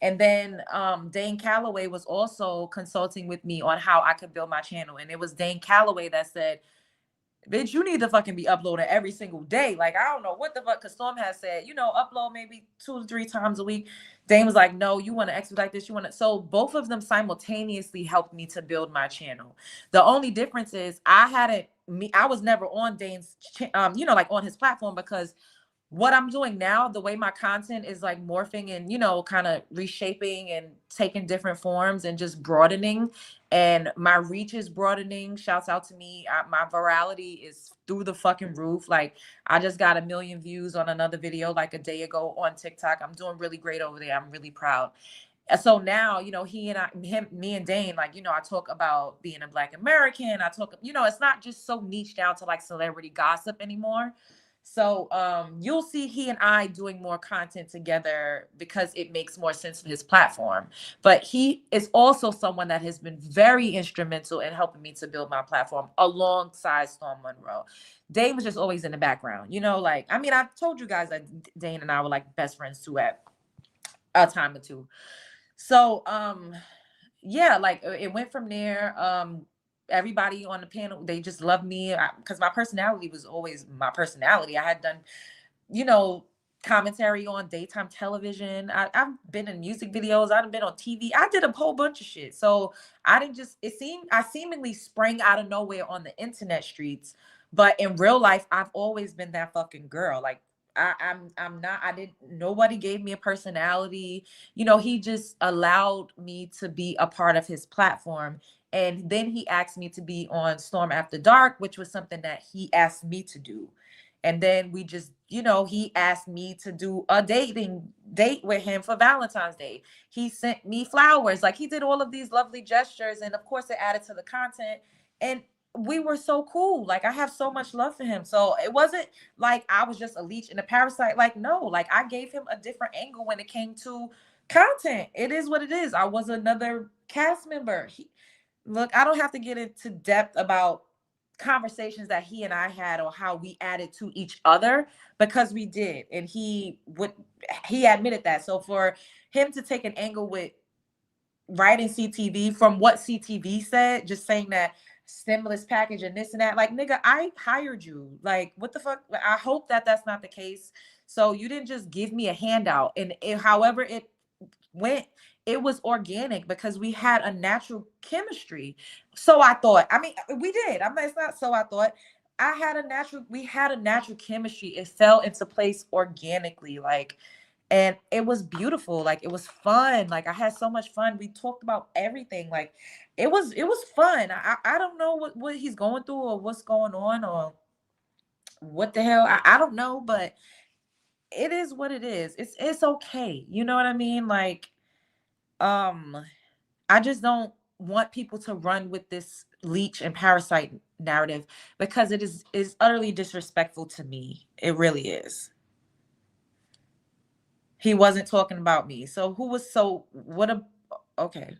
And then Dane Calloway was also consulting with me on how I could build my channel. And it was Dane Calloway that said, bitch, you need to fucking be uploading every single day. Like, I don't know what the fuck, because Storm has said, upload maybe 2 to 3 times a week. Dane was like, no, you want to expedite this. So both of them simultaneously helped me to build my channel. The only difference is I was never on Dane's, like on his platform, because what I'm doing now, the way my content is like morphing and, kind of reshaping and taking different forms and just broadening, and my reach is broadening. Shouts out to me. My virality is through the fucking roof. Like, I just got 1 million views on another video like a day ago on TikTok. I'm doing really great over there. I'm really proud. So now, me and Dane, like, I talk about being a Black American. I talk, it's not just so niche down to like celebrity gossip anymore. So you'll see he and I doing more content together because it makes more sense for his platform. But he is also someone that has been very instrumental in helping me to build my platform alongside Storm Monroe. Dane was just always in the background, like, I mean, I've told you guys that Dane and I were like best friends too at a time or two. So yeah, like it went from there. Everybody on the panel, they just loved me because my personality was always my personality. I had done, commentary on daytime television. I've been in music videos. I've been on TV. I did a whole bunch of shit. So I seemingly sprang out of nowhere on the internet streets, But in real life, I've always been that fucking girl. Like I'm not, nobody gave me a personality. You know, he just allowed me to be a part of his platform. And then he asked me to be on Storm After Dark, which was something that he asked me to do. And then we just, you know, he asked me to do a date with him for Valentine's Day. He sent me flowers. Like, he did all of these lovely gestures. And of course, it added to the content. And we were so cool. Like, I have so much love for him. So it wasn't like I was just a leech and a parasite. Like, no, like, I gave him a different angle when it came to content. It is what it is. I was another cast member. Look, I don't have to get into depth about conversations that he and I had or how we added to each other, because we did. And he admitted that. So for him to take an angle with writing CTV from what CTV said, just saying that stimulus package and this and that, like, nigga, I hired you. Like, what the fuck? I hope that that's not the case. So you didn't just give me a handout. And however it went, it was organic because we had a natural chemistry. So I thought, I mean, we did. I mean, it's not so I thought. We had a natural chemistry. It fell into place organically. Like, and it was beautiful. Like, it was fun. Like, I had so much fun. We talked about everything. Like, it was fun. I don't know what he's going through or what's going on or what the hell. I don't know, but it is what it is. It's okay. You know what I mean? Like, I just don't want people to run with this leech and parasite narrative, because it is utterly disrespectful to me. It really is. He wasn't talking about me. So who was, so what a, okay.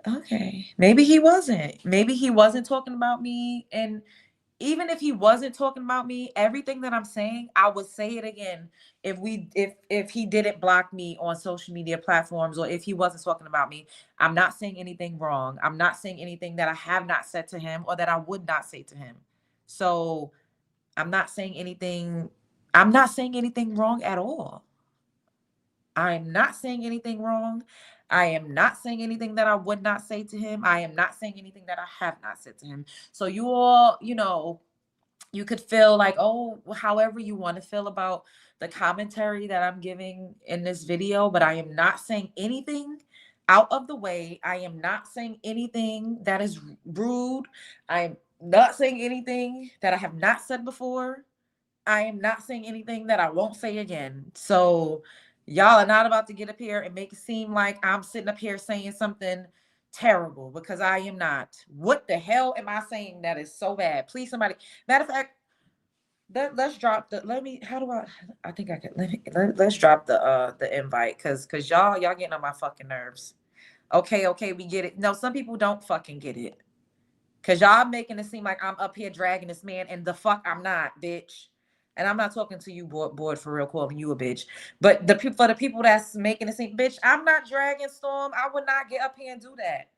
Okay. Maybe he wasn't. Maybe he wasn't talking about me. And even if he wasn't talking about me, everything that I'm saying, I would say it again if he didn't block me on social media platforms, or if he wasn't talking about me. I'm not saying anything wrong. I'm not saying anything that I have not said to him or that I would not say to him. So I'm not saying anything wrong at all. I'm not saying anything wrong. I am not saying anything that I would not say to him. I am not saying anything that I have not said to him. So you all, you know, you could feel like, oh, however you want to feel about the commentary that I'm giving in this video, but I am not saying anything out of the way. I am not saying anything that is rude. I'm not saying anything that I have not said before. I am not saying anything that I won't say again. So y'all are not about to get up here and make it seem like I'm sitting up here saying something terrible, because I am not. What the hell am I saying that is so bad? Please, somebody. Matter of fact, let's drop the, let me, how do I think I could, let's drop the invite, because y'all getting on my fucking nerves. Okay, we get it. No, some people don't fucking get it. Cause y'all making it seem like I'm up here dragging this man, and the fuck I'm not, bitch. And I'm not talking to you, board for real, calling you a bitch. But for the people that's making it seem, bitch, I'm not dragging Storm. I would not get up here and do that.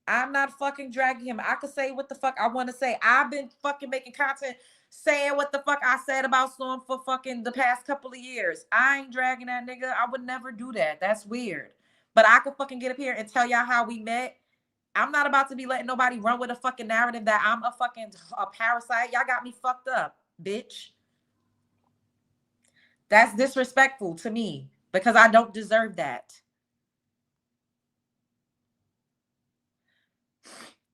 I'm not fucking dragging him. I could say what the fuck I want to say. I've been fucking making content saying what the fuck I said about Storm for fucking the past couple of years. I ain't dragging that nigga. I would never do that. That's weird. But I could fucking get up here and tell y'all how we met. I'm not about to be letting nobody run with a fucking narrative that I'm a parasite. Y'all got me fucked up, bitch. That's disrespectful to me, because I don't deserve that.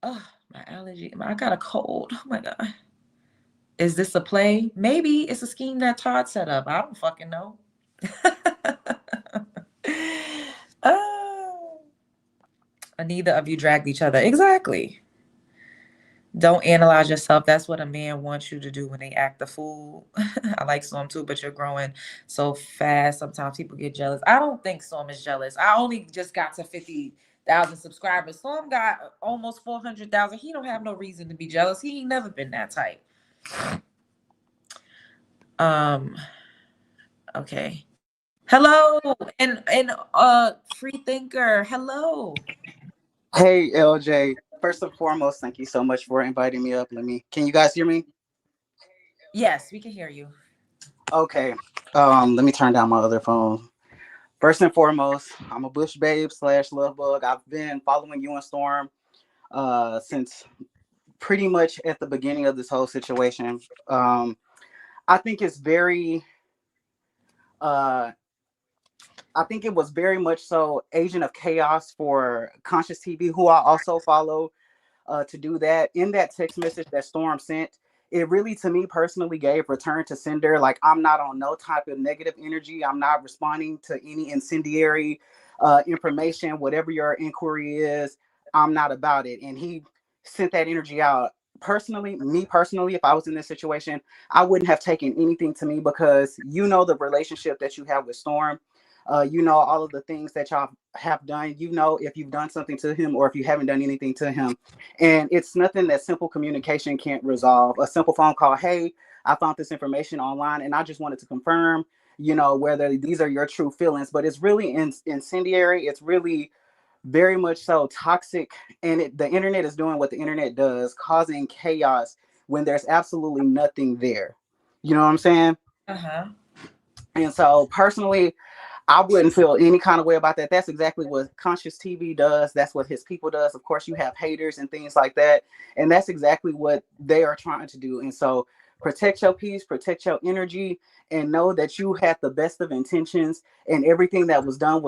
Oh, my allergy. I got a cold. Oh my God. Is this a play? Maybe it's a scheme that Todd set up. I don't fucking know. Neither of you dragged each other. Exactly. Don't analyze yourself. That's what a man wants you to do when they act the fool. I like Storm too, but you're growing so fast. Sometimes people get jealous. I don't think Storm is jealous. I only just got to 50,000 subscribers. Storm got almost 400,000. He don't have no reason to be jealous. He ain't never been that type. Okay. Hello, and free thinker. Hello. Hey LJ. First and foremost, thank you so much for inviting me up. Can you guys hear me? Yes, we can hear you. Okay. Let me turn down my other phone. First and foremost, I'm a Bush babe / love bug. I've been following you and Storm since pretty much at the beginning of this whole situation. I think it's very, uh, I think it was very much so agent of chaos for Conscious TV, who I also follow, to do that. In that text message that Storm sent, it really, to me personally, gave return to sender. Like, I'm not on no type of negative energy. I'm not responding to any incendiary information. Whatever your inquiry is, I'm not about it. And he sent that energy out. Personally, me personally, if I was in this situation, I wouldn't have taken anything to me, because you know the relationship that you have with Storm. You know all of the things that y'all have done. You know if you've done something to him or if you haven't done anything to him. And it's nothing that simple communication can't resolve. A simple phone call, hey, I found this information online and I just wanted to confirm, you know, whether these are your true feelings. But it's really incendiary. It's really very much so toxic. And the internet is doing what the internet does, causing chaos when there's absolutely nothing there. You know what I'm saying? Uh-huh. And so personally, I wouldn't feel any kind of way about that. That's exactly what Conscious TV does. That's what his people does. Of course, you have haters and things like that. And that's exactly what they are trying to do. And so protect your peace, protect your energy, and know that you had the best of intentions, and everything that was done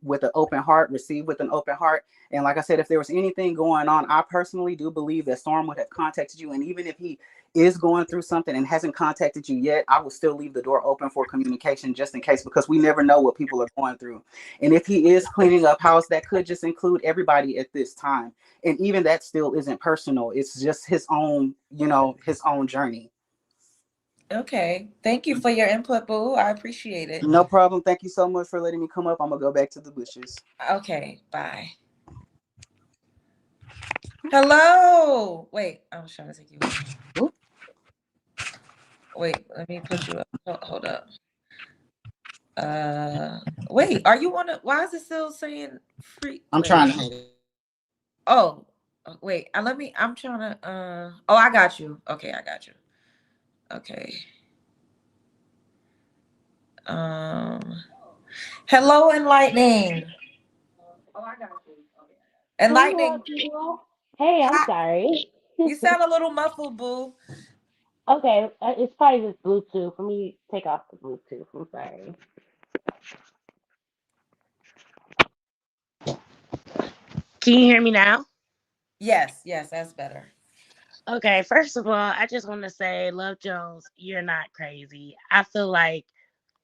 with an open heart, received with an open heart. And like I said, if there was anything going on, I personally do believe that Storm would have contacted you. And even if he is going through something and hasn't contacted you yet, I will still leave the door open for communication, just in case, because we never know what people are going through. And if he is cleaning up house, that could just include everybody at this time. And even that still isn't personal. It's just his own, you know, his own journey. Okay. Thank you for your input, boo. I appreciate it. No problem. Thank you so much for letting me come up. I'm gonna go back to the bushes. Okay. Bye. Hello. Wait, I was trying to take you. Oop. Wait, let me put you up. Hold up. Wait, are you on a, why is it still saying free? I'm Wait. trying to hang it. Oh, wait, I'm trying to, oh, I got you. Okay, I got you. Okay. Um, hello, Enlightening. Oh, I got you. Okay. Enlightening. Hey, I'm Hi. sorry. You sound a little muffled, boo. Okay, it's probably just Bluetooth. Let me take off the Bluetooth. I'm sorry. Can you hear me now? Yes, yes, that's better. Okay, first of all, I just want to say, Love Jones, you're not crazy. I feel like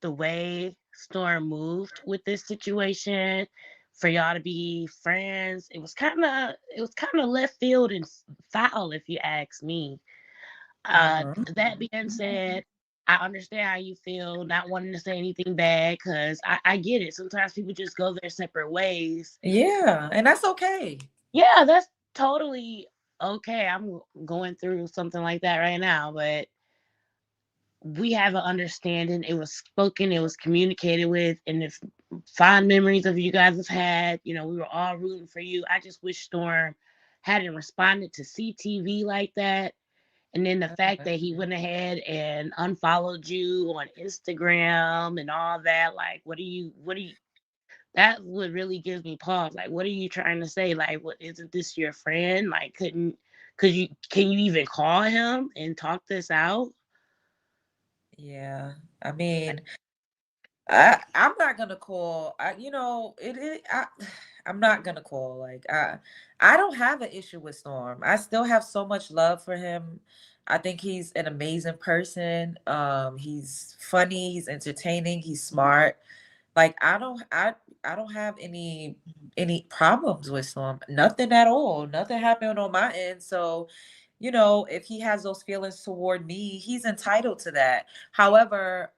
the way Storm moved with this situation, for y'all to be friends, it was kind of left field and foul, if you ask me. Mhm. That being said, I understand how you feel, not wanting to say anything bad, because I get it. Sometimes people just go their separate ways. Yeah, and that's okay. Yeah, that's totally okay. I'm going through something like that right now, but we have an understanding. It was spoken, it was communicated with, and if fond memories of you guys have had, we were all rooting for you. I just wish Storm hadn't responded to CTV like that. And then the fact that he went ahead and unfollowed you on Instagram and all that, like, that would really give me pause. Like, what are you trying to say? Like, what, isn't this your friend? Like, can you even call him and talk this out? Yeah, I mean, I'm not gonna call. I'm not gonna call. Like I don't have an issue with Storm. I still have so much love for him. I think he's an amazing person. He's funny. He's entertaining. He's smart. Like I don't have any problems with Storm. Nothing at all. Nothing happened on my end. So, if he has those feelings toward me, he's entitled to that. However,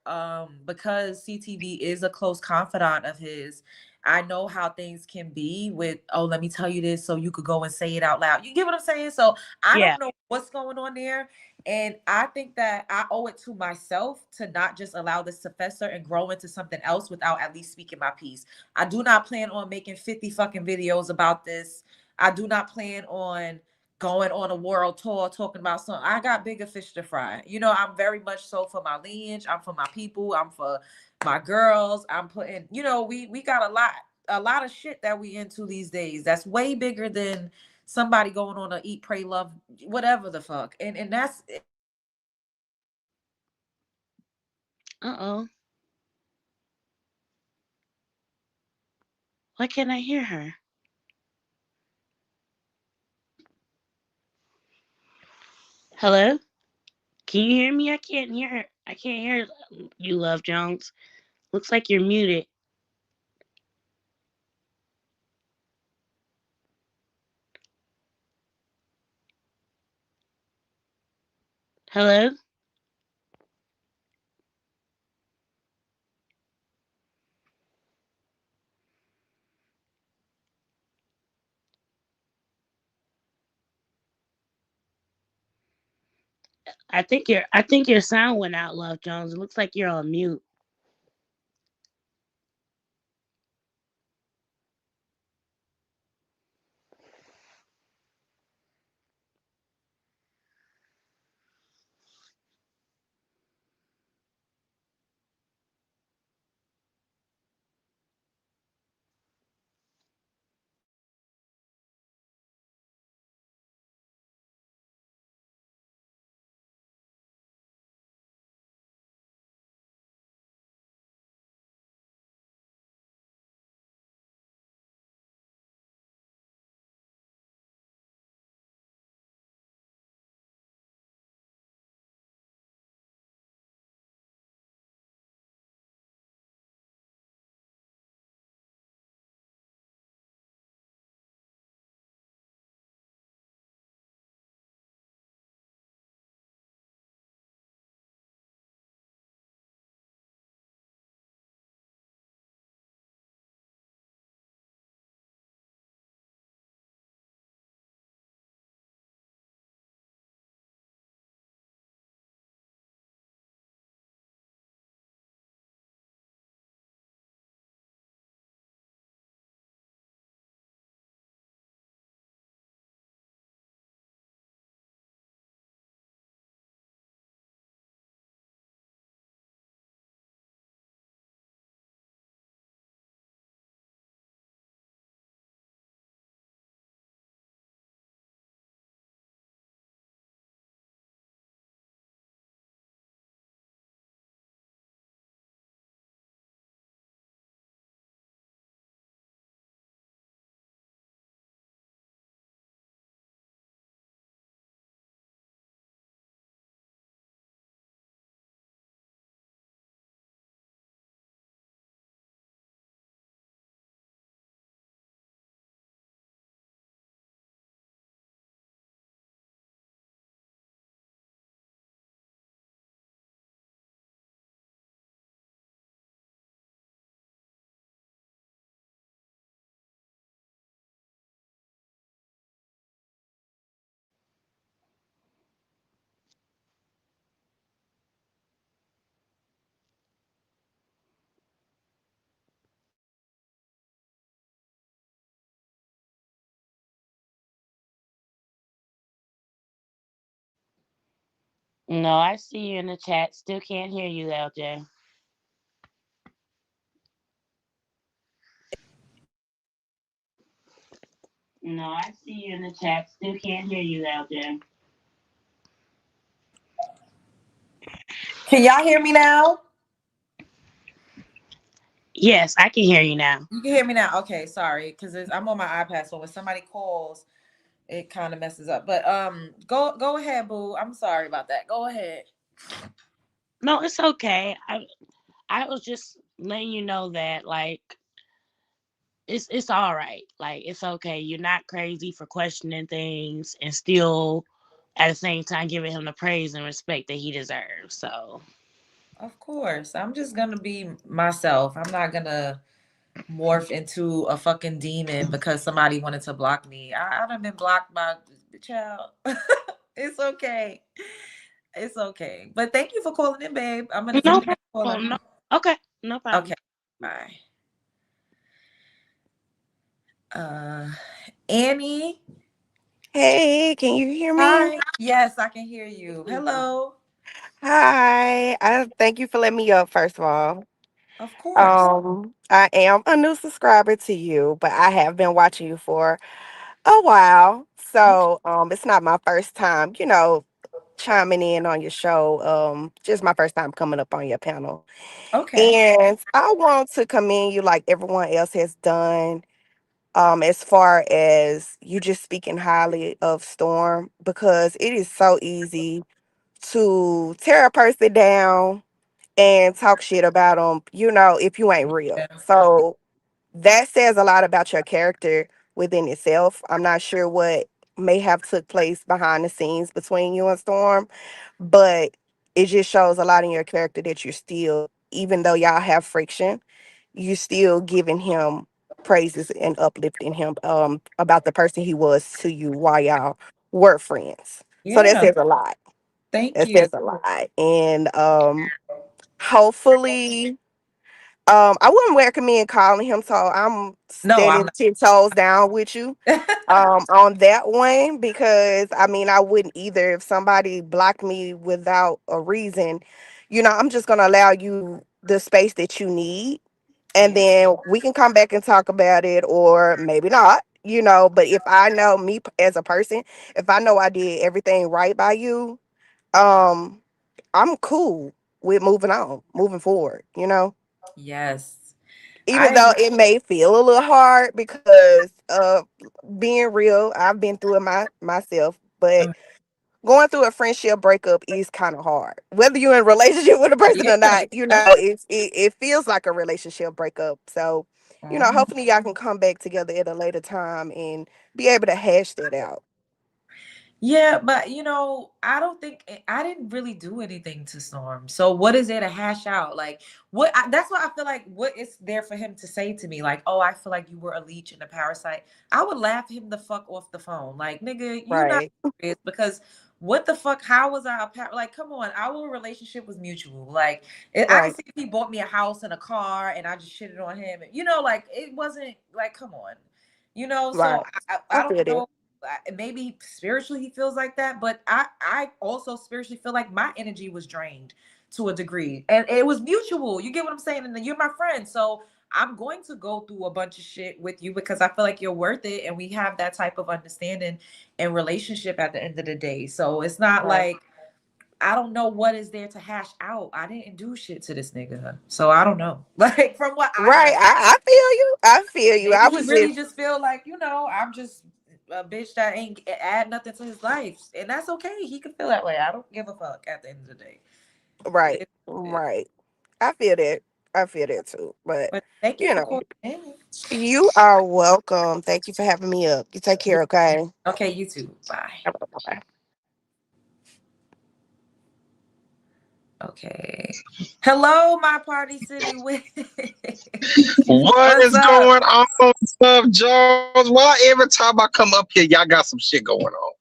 because CTV is a close confidant of his, I know how things can be with, oh, let me tell you this so you could go and say it out loud. You get what I'm saying? So I Yeah. don't know what's going on there. And I think that I owe it to myself to not just allow this to fester and grow into something else without at least speaking my piece. I do not plan on making 50 fucking videos about this. I do not plan on going on a world tour talking about something. I got bigger fish to fry. I'm very much so for my lineage. I'm for my people. I'm for my girls. I'm putting, we got a lot of shit that we into these days that's way bigger than somebody going on a eat, pray, love, whatever the fuck. And that's Uh-oh. Why can't I hear her? Hello? Can you hear me? I can't hear her. I can't hear you, Love Jones. Looks like you're muted. Hello? I think your sound went out, Love Jones. It looks like you're on mute. No, I see you in the chat. Still can't hear you, LJ. No, I see you in the chat. Still can't hear you, LJ. Can y'all hear me now? Yes, I can hear you now. You can hear me now. Okay, sorry, because I'm on my iPad, so when somebody calls, it kind of messes up. But go ahead, boo. I'm sorry about that. Go ahead. No, it's okay. I was just letting you know that like it's all right. Like it's okay. You're not crazy for questioning things and still at the same time giving him the praise and respect that he deserves. So Of course, I'm just gonna be myself. I'm not gonna morph into a fucking demon because somebody wanted to block me. I done been blocked by the child. It's okay. It's okay. But thank you for calling in, babe. I'm gonna no send you calling. problem. No, okay, no problem. Okay. Bye. Uh Annie. Hey, can you hear me? Hi. Yes, I can hear you. Hello. Hi. I thank you for letting me up, first of all. Of course. I am a new subscriber to you, but I have been watching you for a while. Okay. So it's not my first time, chiming in on your show. Just my first time coming up on your panel. Okay. And I want to commend you like everyone else has done, as far as you just speaking highly of Storm, because it is so easy to tear a person down and talk shit about them, if you ain't real. Yeah. So that says a lot about your character within itself. I'm not sure what may have took place behind the scenes between you and Storm, but it just shows a lot in your character that you're still, even though y'all have friction, you still giving him praises and uplifting him about the person he was to you while y'all were friends. So that Yeah. says a lot. Thank That you. says a lot. And hopefully I wouldn't recommend calling him, so I'm No, I'm standing 10 toes down with you not. on that one, because I mean I wouldn't either. If somebody blocked me without a reason, I'm just gonna allow you the space that you need, and Yeah. then we can come back and talk about it, or maybe not. But if I know as a person, if I know I did everything right by you, um, I'm cool with moving on, moving forward. Yes. I Even though agree. it may feel a little hard because being real, I've been through it myself, but going through a friendship breakup is kind of hard. Whether you're in a relationship with a person Yeah. or not, it feels like a relationship breakup. So, Mhm. hopefully y'all can come back together at a later time and be able to hash that out. Yeah, but I don't think I didn't really do anything to Storm. So what is there to hash out? Like, that's what I feel like. What is there for him to say to me? Like, oh, I feel like you were a leech and a parasite. I would laugh him the fuck off the phone. Like, nigga, you not Right. serious, because what the fuck? How was I like? Come on, our relationship was mutual. Like, I can Right. see if he bought me a house and a car and I just shitted on him. Like it wasn't like, come on. Right. So I I don't feel that. know, maybe spiritually he feels like that, but I also spiritually feel like my energy was drained to a degree, and it was mutual. You get what I'm saying? And then you're my friend, so I'm going to go through a bunch of shit with you because I feel like you're worth it, and we have that type of understanding and relationship at the end of the day. So it's not Right. like I don't know what is there to hash out. I didn't do shit to this nigga, so I don't know. Like, from what I Right. know, I feel you. I feel you. I maybe he was really just just feel like, I'm just a bitch that ain't add nothing to his life. And that's okay. He can feel that way. I don't give a fuck at the end of the day. right. It, it, Right. I feel that. I feel that too. But but thank you you for know, calling in. you are welcome. Thank you for having me up. You take Yeah. care, okay? Okay, you too. Bye. Bye-bye. Okay. Hello, my Party City with. What What's is up? going on, Sub Jones? Why every time I come up here, y'all got some shit going on?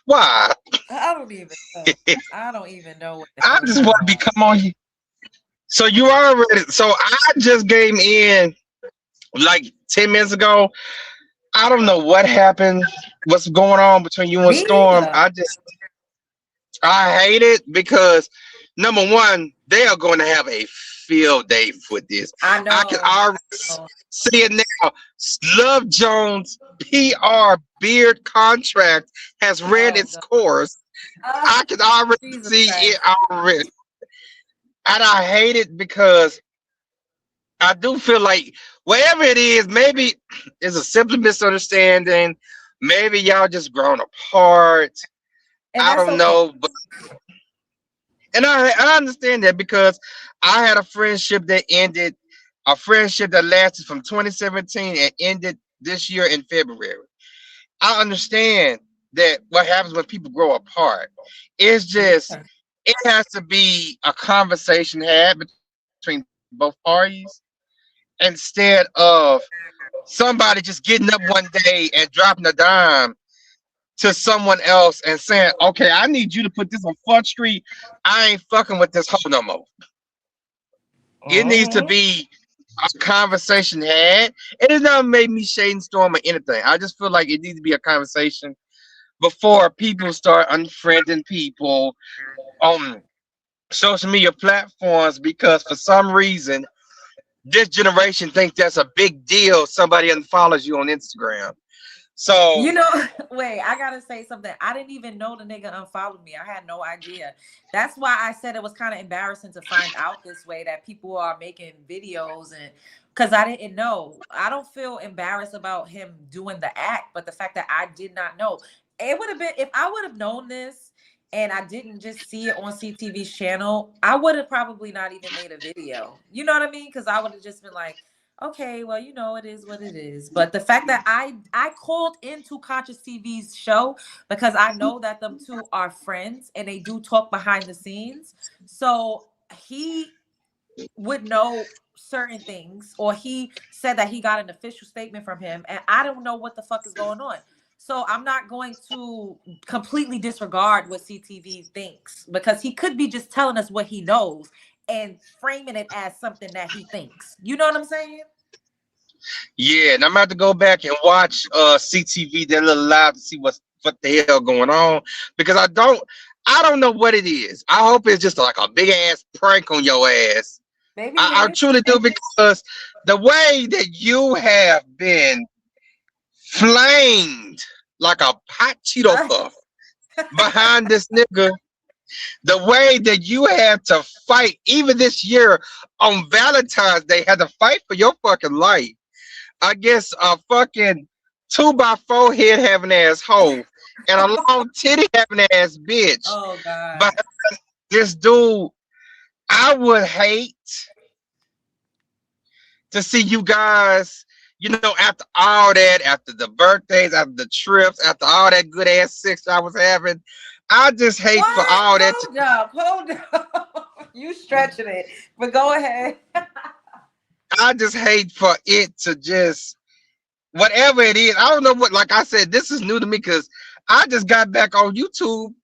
Why? I don't even know. I don't even know what the I hell is just want going to be on. come on here. So you already. So I just came in like 10 minutes ago. I don't know what happened. What's going on between you and Me Storm? neither. I hate it because number one, they are going to have a field day for this. I I can know. already I know. see it now. Love Jones PR beard contract has ran Oh, its God. course. Ah, I can already Jesus see it Christ. already. And I hate it because I do feel like whatever it is, maybe it's a simple misunderstanding. Maybe y'all just grown apart. And I that's don't okay. know, but and I understand that because I had a friendship that ended, a friendship that lasted from 2017 and ended this year in February. I understand that what happens when people grow apart. It's just Yeah. it has to be a conversation had between both parties instead of somebody just getting up one day and dropping a dime to someone else and saying, "Okay, I need you to put this on Front Street. I ain't fucking with this hoe no more." It needs to Mhm. be a conversation had. It does not make me shade and storm or anything. I just feel like it needs to be a conversation before people start unfriending people on social media platforms because for some reason this generation thinks that's a big deal. Somebody unfollows you on Instagram. So You know, wait, I gotta say something. I didn't even know the nigga unfollowed me. I had no idea. That's why I said it was kind of embarrassing to find out this way that people are making videos and because I didn't know. I don't feel embarrassed about him doing the act, but the fact that I did not know. It would have been if I would have known this and I didn't just see it on CTV's channel, I would have probably not even made a video. You know what I mean? Because I would have just been like, okay, well, you know, it is what it is. But the fact that I called into Conscious TV's show because I know that them two are friends and they do talk behind the scenes. So he would know certain things, or he said that he got an official statement from him, and I don't know what the fuck is going on. So I'm not going to completely disregard what CTV thinks because he could be just telling us what he knows and framing it as something that he thinks. You know what I'm saying? yeah, and I'm about to go back and watch CTV that little live to see what the hell going on because I don't know what it is. I hope it's just like a big ass prank on your ass. Maybe I it is. truly do because the way that you have been flamed like a hot Cheeto puff behind this nigga, the way that you had to fight even this year on Valentine's Day, had to fight for your fucking life. I guess a fucking 2x4 head having asshole and a long titty having ass bitch. Oh But God. this dude, I would hate to see you guys, you know, after all that, after the birthdays, after the trips, after all that good ass sex I was having. I just hate for What? all that. Hold up. You stretching it, but go ahead. I just hate for it to just whatever it is. I don't know what. Like I said, this is new to me because I just got back on YouTube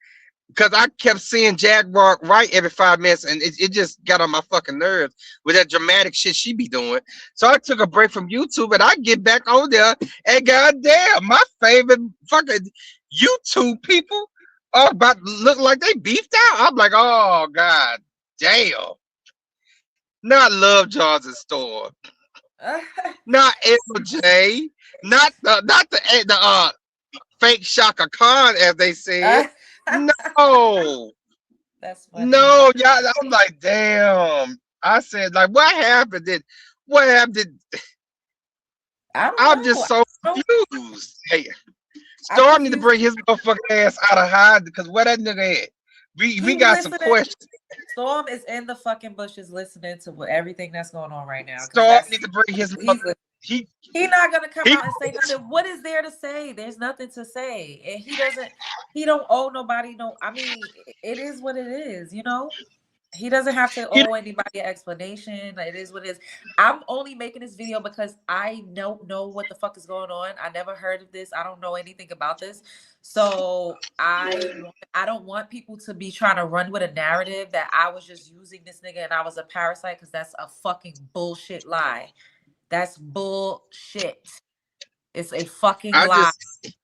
because I kept seeing Jaguar right every 5 minutes, and it just got on my fucking nerves with that dramatic shit she be doing. So I took a break from YouTube, and I get back on there, and goddamn, my favorite fucking YouTube people are about to look like they beefed out. I'm like, oh god damn, not Love Jaws in Store, not LJ, not the fake Shaka Khan as they said. No. That's funny. No, y'all. I'm like, damn. I said, like, what happened? What happened? I don't I'm know. just so I confused. Hey, I'm Storm need to confused. bring his motherfucking ass out of hide because where that nigga at? We He got some listening. questions. Storm is in the fucking bushes listening to everything that's going on right now. Because Storm that's need to bring his he's he he not gonna come he out and say nothing. What is there to say? There's nothing to say, and he don't owe nobody. No, I mean, it is what it is. You know. He doesn't have to he owe anybody an explanation. It is what it is. I'm only making this video because I don't know what the fuck is going on. I never heard of this. I don't know anything about this. So I don't want people to be trying to run with a narrative that I was just using this nigga and I was a parasite, because that's a fucking bullshit lie. That's bullshit. It's a fucking I lie. just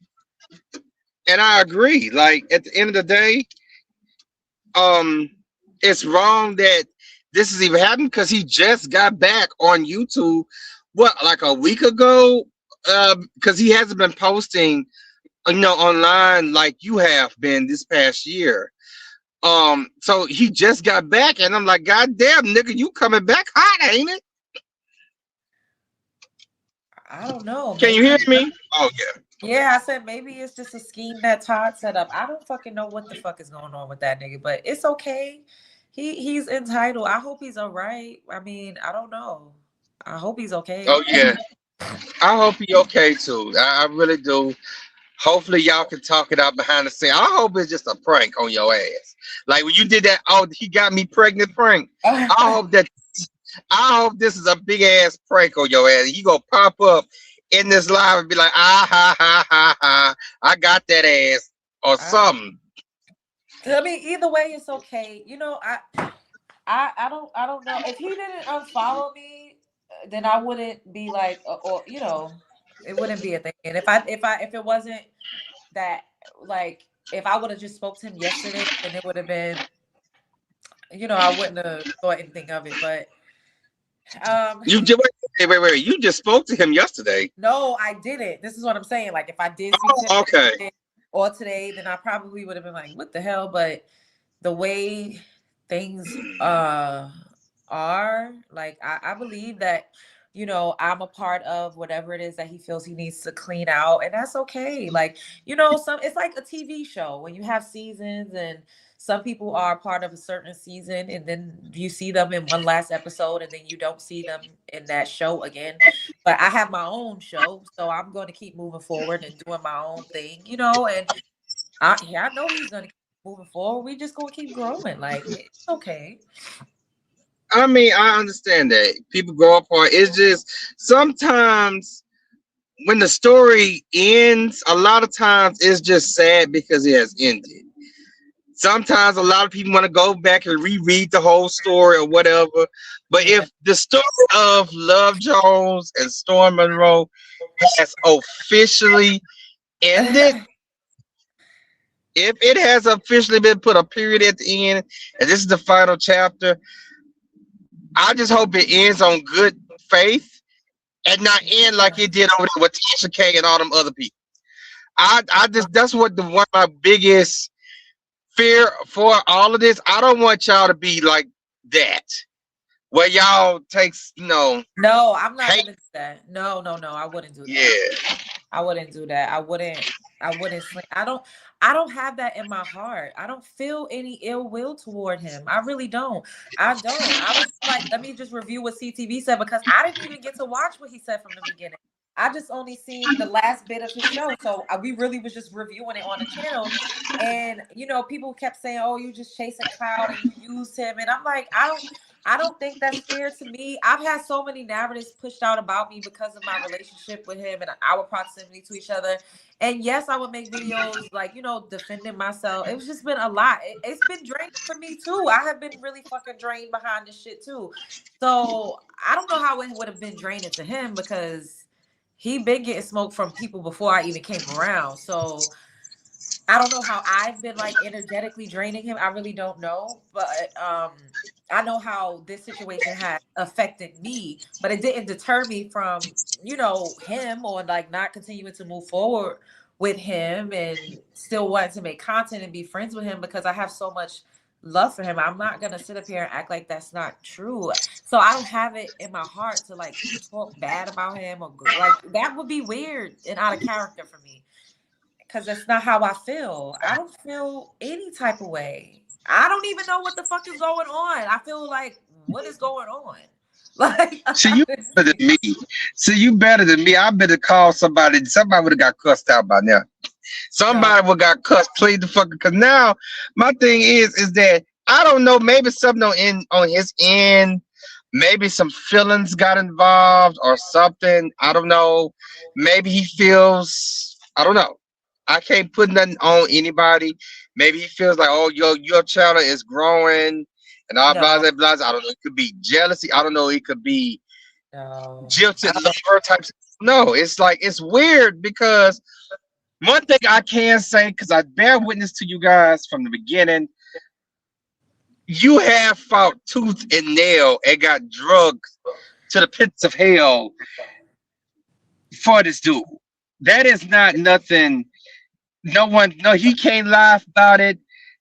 and I agree. Like at the end of the day, um, it's wrong that this is even happening because he just got back on YouTube, what, like a week ago? Because he hasn't been posting, you know, online like you have been this past year. So he just got back, and I'm like, God damn, nigga, you coming back hot, ain't it? I don't know. Can you hear Maybe. me? Oh yeah. Yeah, I said maybe it's just a scheme that Todd set up. I don't fucking know what the fuck is going on with that nigga, but it's okay. He's entitled. I hope he's all right. I mean, I don't know. I hope he's okay. Oh yeah. I hope he okay too. I really do. Hopefully y'all can talk it out behind the scene. I hope it's just a prank on your ass. Like when you did that, oh, he got me pregnant prank. I hope this is a big ass prank on your ass. You gonna pop up in this live and be like, ah ha ha ha ha, I got that ass or something. I mean, either way, it's okay. You know, I don't know. If he didn't unfollow me, then I wouldn't be like, or you know, it wouldn't be a thing. And if it wasn't that, like, if I would have just spoke to him yesterday, then it would have been, you know, I wouldn't have thought anything of it. But You just Wait. You just spoke to him yesterday. No, I didn't. This is what I'm saying. Like, if I did speak to him Okay. yesterday or today, then I probably would have been like, what the hell? But the way things are, like, I believe that, you know, I'm a part of whatever it is that he feels he needs to clean out, and that's okay. Like, you know, it's like a TV show when you have seasons, and some people are part of a certain season, and then you see them in one last episode, and then you don't see them in that show again. But I have my own show, so I'm going to keep moving forward and doing my own thing, you know. And I know he's going to keep moving forward. We just going to keep growing. Like, it's okay. I mean, I understand that people grow apart. It's just sometimes when the story ends, a lot of times it's just sad because it has ended. Sometimes a lot of people want to go back and reread the whole story or whatever. But Yeah. if the story of Love Jones and Storm Monroe has officially ended, if it has officially been put a period at the end, and this is the final chapter, I just hope it ends on good faith and not end like it did over there with Tasha K and all them other people. I just that's what one of my biggest fear for all of this. I don't want y'all to be like that, where y'all takes No, I'm not gonna do that. No, I wouldn't do that. Yeah. I wouldn't do that. I wouldn't sling. I don't have that in my heart. I don't feel any ill will toward him. I really don't. I was like, let me just review what CTV said, because I didn't even get to watch what he said from the beginning. I just only seen the last bit of his show. So we really was just reviewing it on the channel. And, you know, people kept saying, oh, you just chasing cloud and you used him. And I'm like, I don't think that's fair to me. I've had so many narratives pushed out about me because of my relationship with him and our proximity to each other. And yes, I would make videos like, you know, defending myself. It's just been a lot. It's been draining for me too. I have been really fucking drained behind this shit too. So I don't know how it would have been draining to him, because he been getting smoke from people before I even came around. So I don't know how I've been like energetically draining him. I really don't know. But I know how this situation had affected me, but it didn't deter me from, you know, him, or like not continuing to move forward with him and still wanting to make content and be friends with him, because I have so much love for him. I'm not gonna sit up here and act like that's not true. So I don't have it in my heart to like talk bad about him, or like that would be weird and out of character for me, because that's not how I feel. I don't feel any type of way. I don't even know what the fuck is going on. I feel like, what is going on? Like, See, you better than me. See, you better than me. I better call somebody. Somebody would have got cussed out by now. Somebody would got cussed clean the fucker. Cause now my thing is that I don't know. Maybe something on his end. Maybe some feelings got involved or something. I don't know. Maybe he feels. I don't know. I can't put nothing on anybody. Maybe he feels like, oh, your channel is growing and all blah blah blah. I don't know. It could be jealousy. I don't know. It could be jilted lover type. No, it's like it's weird, because one thing I can say, because I bear witness to you guys from the beginning, you have fought tooth and nail and got drugged to the pits of hell for this dude. That is not nothing. No, he can't lie about it.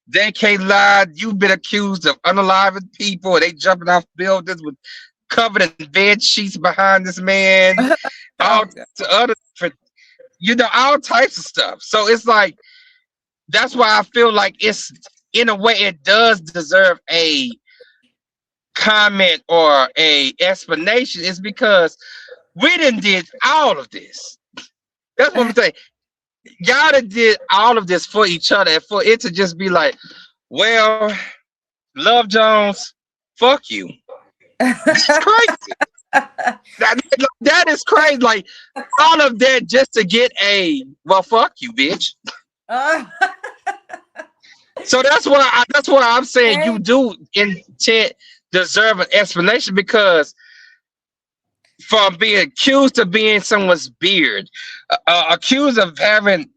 They can't lie. You've been accused of unaliving people. They jumping off buildings with covered in bed sheets behind this man. All other, all types of stuff. So it's like, that's why I feel like it's, in a way, it does deserve a comment or a explanation. It's because we done did all of this. That's what I'm saying. Y'all done did all of this for each other, and for it to just be like, well, Love Jones, fuck you. That's crazy. That is crazy. Like, all of that just to get a, well, fuck you, bitch. So that's why I'm saying you do intent deserve an explanation, because from being accused of being someone's beard, accused of having,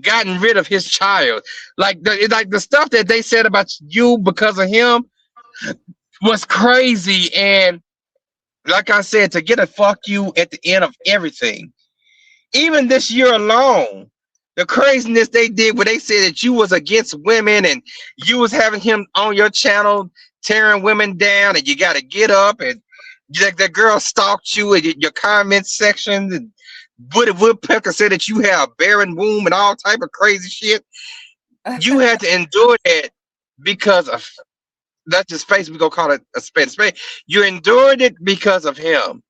gotten rid of his child, like the stuff that they said about you because of him was crazy. And Like I said, to get a fuck you at the end of everything. Even this year alone, the craziness they did where they said that you was against women and you was having him on your channel tearing women down and you got to get up and that girl stalked you in your comment section and Woody Woodpecker said that you have a barren womb and all type of crazy shit. You had to endure that because of that's just space. We gonna call it a spade. You endured it because of him.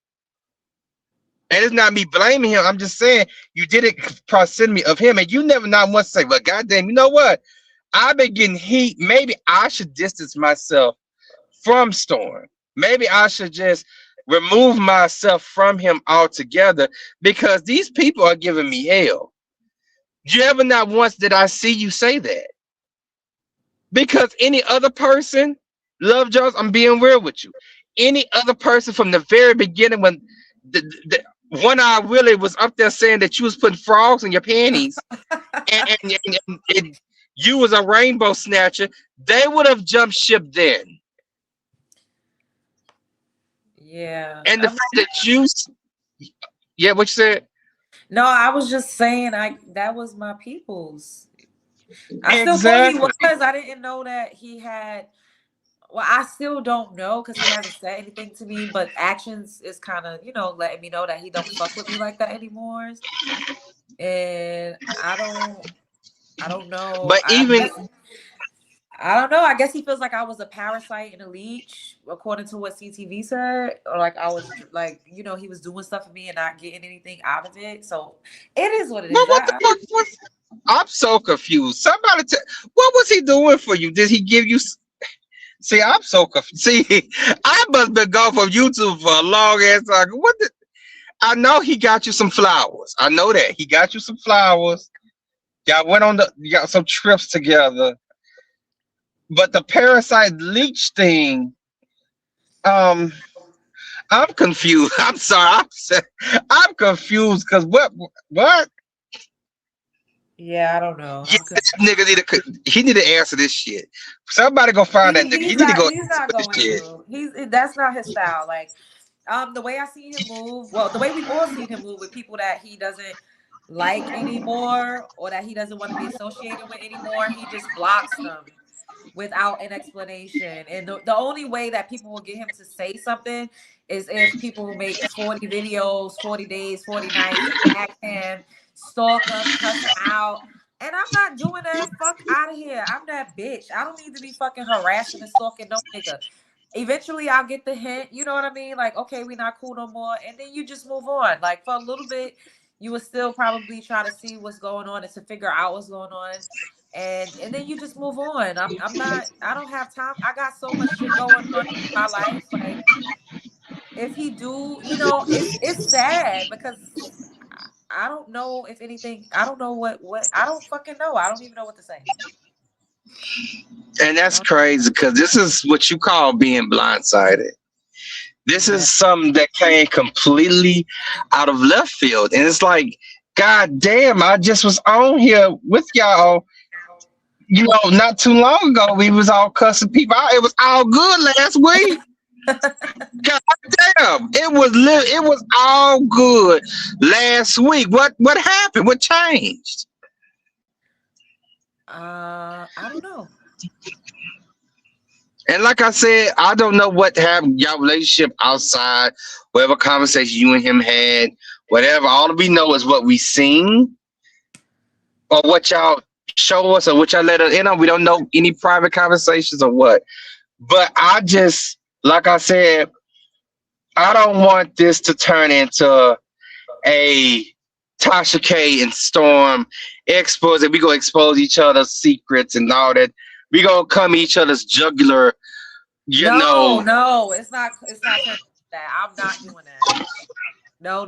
And it's not me blaming him. I'm just saying you did it proximity of him, and you never not once say, "Well, goddamn, you know what? I've been getting heat. Maybe I should distance myself from Storm. Maybe I should just remove myself from him altogether because these people are giving me hell." You ever not once did I see you say that? Because any other person, Love Jones, I'm being real with you. Any other person from the very beginning when the One Eye Willie was up there saying that you was putting frogs in your panties and you was a rainbow snatcher, they would have jumped ship then. Yeah. And the fact that yeah, what you said? No, I was just saying that was my people's. I still thought he Exactly. was. I didn't know that he had. Well, I still don't know because he hasn't said anything to me. But actions is kind of, letting me know that he don't fuck with me like that anymore. And I don't know. But even I don't know. I guess he feels like I was a parasite and a leech, according to what CTV said, or like I was like, he was doing stuff for me and not getting anything out of it. So it is what it is. what the fuck was I'm so confused. What was he doing for you? Did he give you See, I'm so confused. See, I must been gone from YouTube for a long ass time. I know he got you some flowers. I know that. He got you some flowers. Y'all got some trips together. But the parasite leech thing, um, I'm confused. I'm sorry. I'm confused because what? Yeah, I don't know. Yeah, this nigga need to answer this shit. Somebody go find that nigga. He's He need to go he's not answer going this shit. to. That's not his style. Like, the way I see him move, well, the way we've all seen him move with people that he doesn't like anymore or that he doesn't want to be associated with anymore, he just blocks them without an explanation. And the only way that people will get him to say something is if people make 40 videos, 40 days, 40 nights, attack him, stalk him, cuss him out. And I'm not doing that. Fuck out of here. I'm that bitch. I don't need to be fucking harassing and stalking no nigga. Eventually I'll get the hint, you know what I mean? Like, okay, we're not cool no more. And then you just move on. Like, for a little bit, you would still probably try to see what's going on and to figure out what's going on. And then you just move on. I don't have time. I got so much shit going on in my life. Like, if he do, it's sad because I don't know if anything, I don't know what I don't fucking know. I don't even know what to say. And that's crazy because this is what you call being blindsided. This is something that came completely out of left field. And it's like, God damn, I just was on here with y'all, not too long ago. We was all cussing people out. It was all good last week. God damn, it was all good last week. What happened? What changed? I don't know. And like I said, I don't know what happened y'all relationship outside, whatever conversation you and him had, whatever. All we know is what we seen or what y'all show us or what y'all let us in on. We don't know any private conversations or what. But I just, like I said, I don't want this to turn into a Tasha K and Storm expose that we gonna expose each other's secrets and all that. We gonna come each other's jugular, No, it's not that. I'm not doing that. No.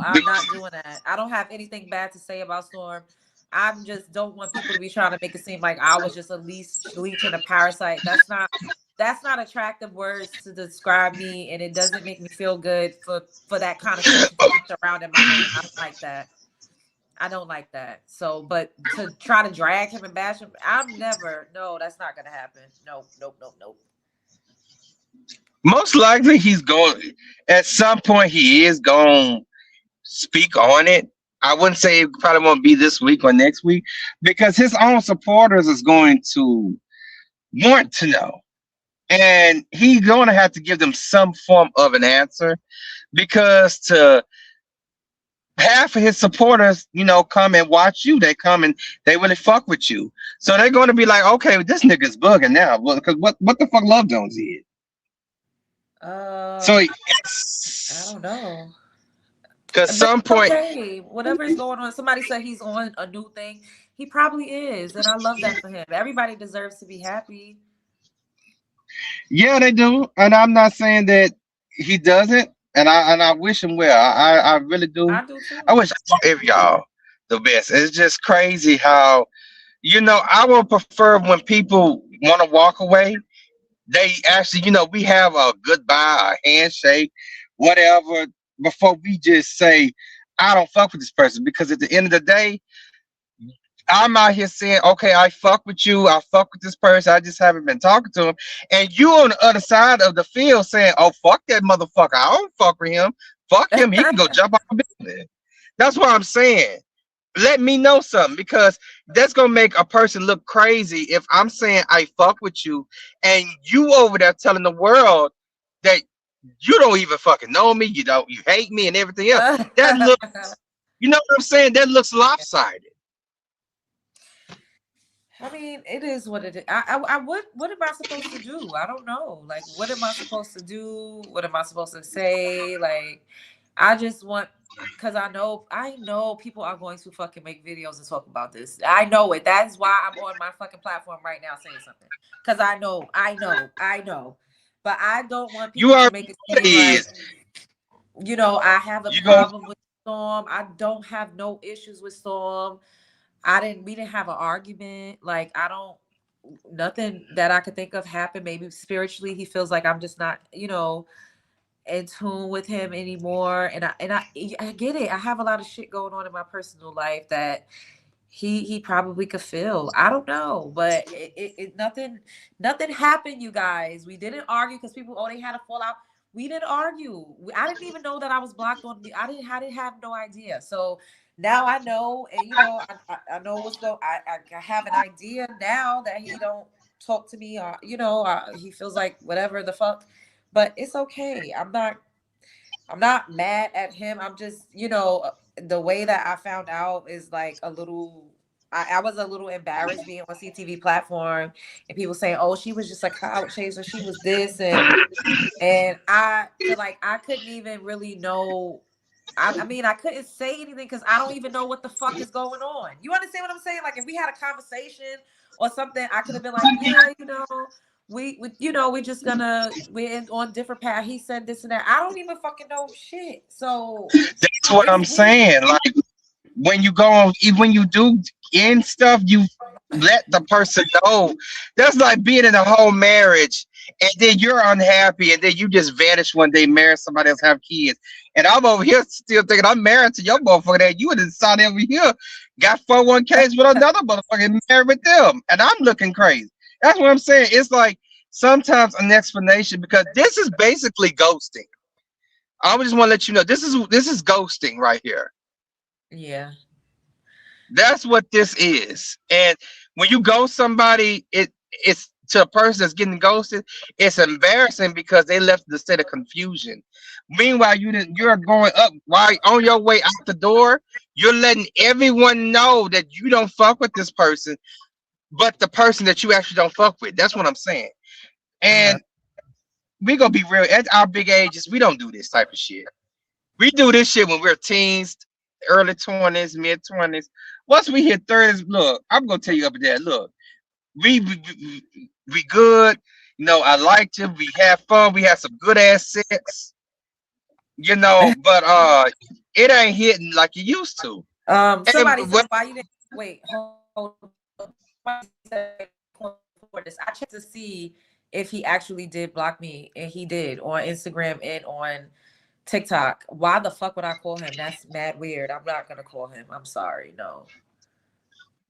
I'm not doing that. I don't have anything bad to say about Storm. I just don't want people to be trying to make it seem like I was just a leech and a parasite. That's not attractive words to describe me, and it doesn't make me feel good for that connotation to be surrounding my name. I don't like that. I don't like that. So, but to try to drag him and bash him, no, that's not gonna happen. Nope. Most likely he's going at some point he is going to speak on it. I wouldn't say it probably won't be this week or next week because his own supporters is going to want to know. And he's going to have to give them some form of an answer because to half of his supporters, come and watch you. They come and they really fuck with you. So they're going to be like, okay, this nigga's bugging now. Well, because what the fuck Love Jones did? So I don't know. because But some it's point, okay. Whatever is going on. Somebody said he's on a new thing. He probably is, and I love that for him. Everybody deserves to be happy. yeah, they do. And I'm not saying that he doesn't. And I wish him well. I really do. I do I too. wish every y'all the best. It's just crazy how I would prefer when people want to walk away. They actually, we have a goodbye, a handshake, whatever, before we just say, I don't fuck with this person. Because at the end of the day, I'm out here saying, okay, I fuck with you. I fuck with this person. I just haven't been talking to him. And you on the other side of the field saying, oh, fuck that motherfucker. I don't fuck with him. Fuck him. He can go jump off the building. That's what I'm saying. Let me know something because that's gonna make a person look crazy if I'm saying I fuck with you and you over there telling the world that you don't even fucking know me, you hate me and everything else. That looks, you know what I'm saying? That looks lopsided. I mean, it is what it is. What am I supposed to do? I don't know. Like, what am I supposed to do? What am I supposed to say? Like, I just want, because I know people are going to fucking make videos and talk about this. I know it. That's why I'm on my fucking platform right now saying something. Because I know. But I don't want You people to are make it what it seem like, is. I have a You go problem with Storm. I don't have no issues with Storm. We didn't have an argument. Like, I don't, nothing that I could think of happened. Maybe spiritually, he feels like I'm just not, in tune with him anymore. And I get it. I have a lot of shit going on in my personal life that he probably could feel. I don't know, but nothing happened, you guys. We didn't argue because people, they had a fallout. We didn't argue. I didn't even know that I was blocked on. I didn't have no idea. So now I know, and I know what's going. I have an idea now that he don't talk to me, or he feels like whatever the fuck. But it's okay. I'm not mad at him. I'm just, the way that I found out is like a little. I was a little embarrassed being on CTV platform and people saying, "Oh, she was just a clout chaser. She was this," and I feel like I couldn't even really know. I mean, I couldn't say anything because I don't even know what the fuck is going on. You understand what I'm saying? Like, if we had a conversation or something, I could have been like, yeah, we just we're on different path. He said this and that. I don't even fucking know shit. So That's what it's I'm weird. saying. Like when you go on, when you do end stuff, you let the person know. That's like being in a whole marriage and then you're unhappy and then you just vanish one day, marry somebody else, have kids. And I'm over here still thinking I'm married to your motherfucker that you would decide over here, got 401ks with another motherfucker and married with them. And I'm looking crazy. That's what I'm saying. It's like sometimes an explanation because this is basically ghosting. I just want to let you know this is ghosting right here. Yeah. That's what this is. And when you ghost somebody, it's to a person that's getting ghosted, it's embarrassing because they left the state of confusion. Meanwhile, you're going up while on your way out the door, you're letting everyone know that you don't fuck with this person, but the person that you actually don't fuck with. That's what I'm saying. Uh-huh. And we gonna be real, at our big ages, we don't do this type of shit. We do this shit when we're teens, early 20s, mid 20s. Once we hit 30s, look, I'm gonna tell you up there, look, we good. I liked you. We had fun. We had some good ass sex. But it ain't hitting like it used to. And Somebody said, why you didn't wait? Hold on. Somebody said, for this. I checked to see if he actually did block me, and he did on Instagram and on TikTok. Why the fuck would I call him? That's mad weird. I'm not gonna call him. I'm sorry. No.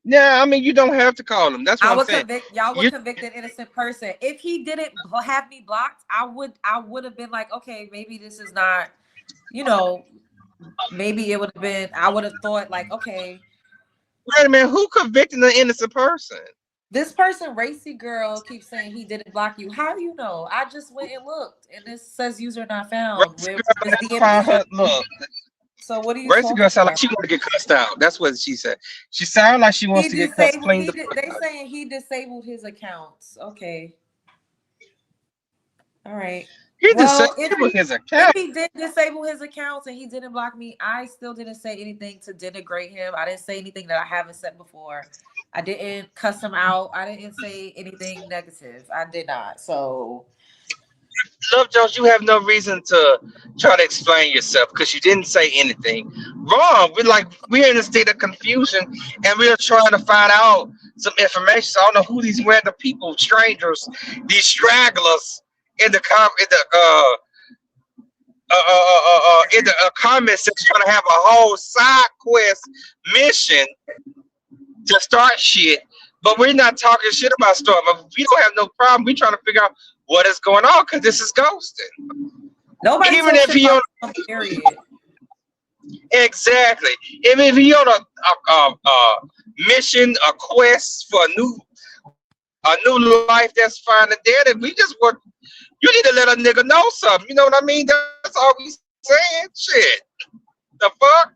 Yeah, I mean, you don't have to call him. That's what I'm saying. Y'all would You convict an innocent person. If he didn't have me blocked, I would have been like, okay, maybe this is not, you know, maybe it would have been, I would have thought like, okay, wait a minute. Who convicting an innocent person? this person, racy girl, keeps saying he didn't block you. How do you know? I just went and looked, and this says user not found. Racy Where girl his never DMs found show. her. Look, So what are you Racy talking girl sound like about? she want to get cussed out. That's what she said. She sound like she wants He to get cussed disabled. clean the They fuck out. saying he disabled his accounts. Okay, all right. He Well, disabled his if account. he did disable his accounts and he didn't block me, I still didn't say anything to denigrate him. I didn't say anything that I haven't said before. I didn't cuss him out. I didn't say anything negative. I did not. So Love Jones, you have no reason to try to explain yourself because you didn't say anything wrong. We're in a state of confusion and we're trying to find out some information. So I don't know who these random people, strangers, these stragglers in the comment section trying to have a whole side quest mission to start shit. But we're not talking shit about Storm. We don't have no problem. We're trying to figure out what is going on because this is ghosting. nobody Even talks if shit he about on him, period. exactly, even if he on a mission, a quest for a new life, that's fine and dead. And we just want you need to let a nigga know something. You know what I mean? That's all we saying. Shit, the fuck.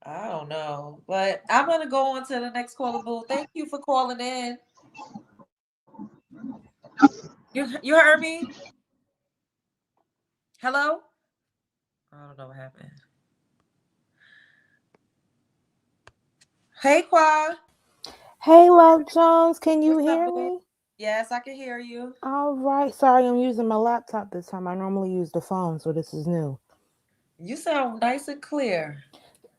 I don't know, but I'm gonna go on to the next caller. Boo. Thank you for calling in. You heard me? Hello? I don't know what happened. Hey, Qua. Hey, Love Jones, can you What's up, hear boo? me? Yes, I can hear you. All right. Sorry, I'm using my laptop this time. I normally use the phone, so this is new. You sound nice and clear.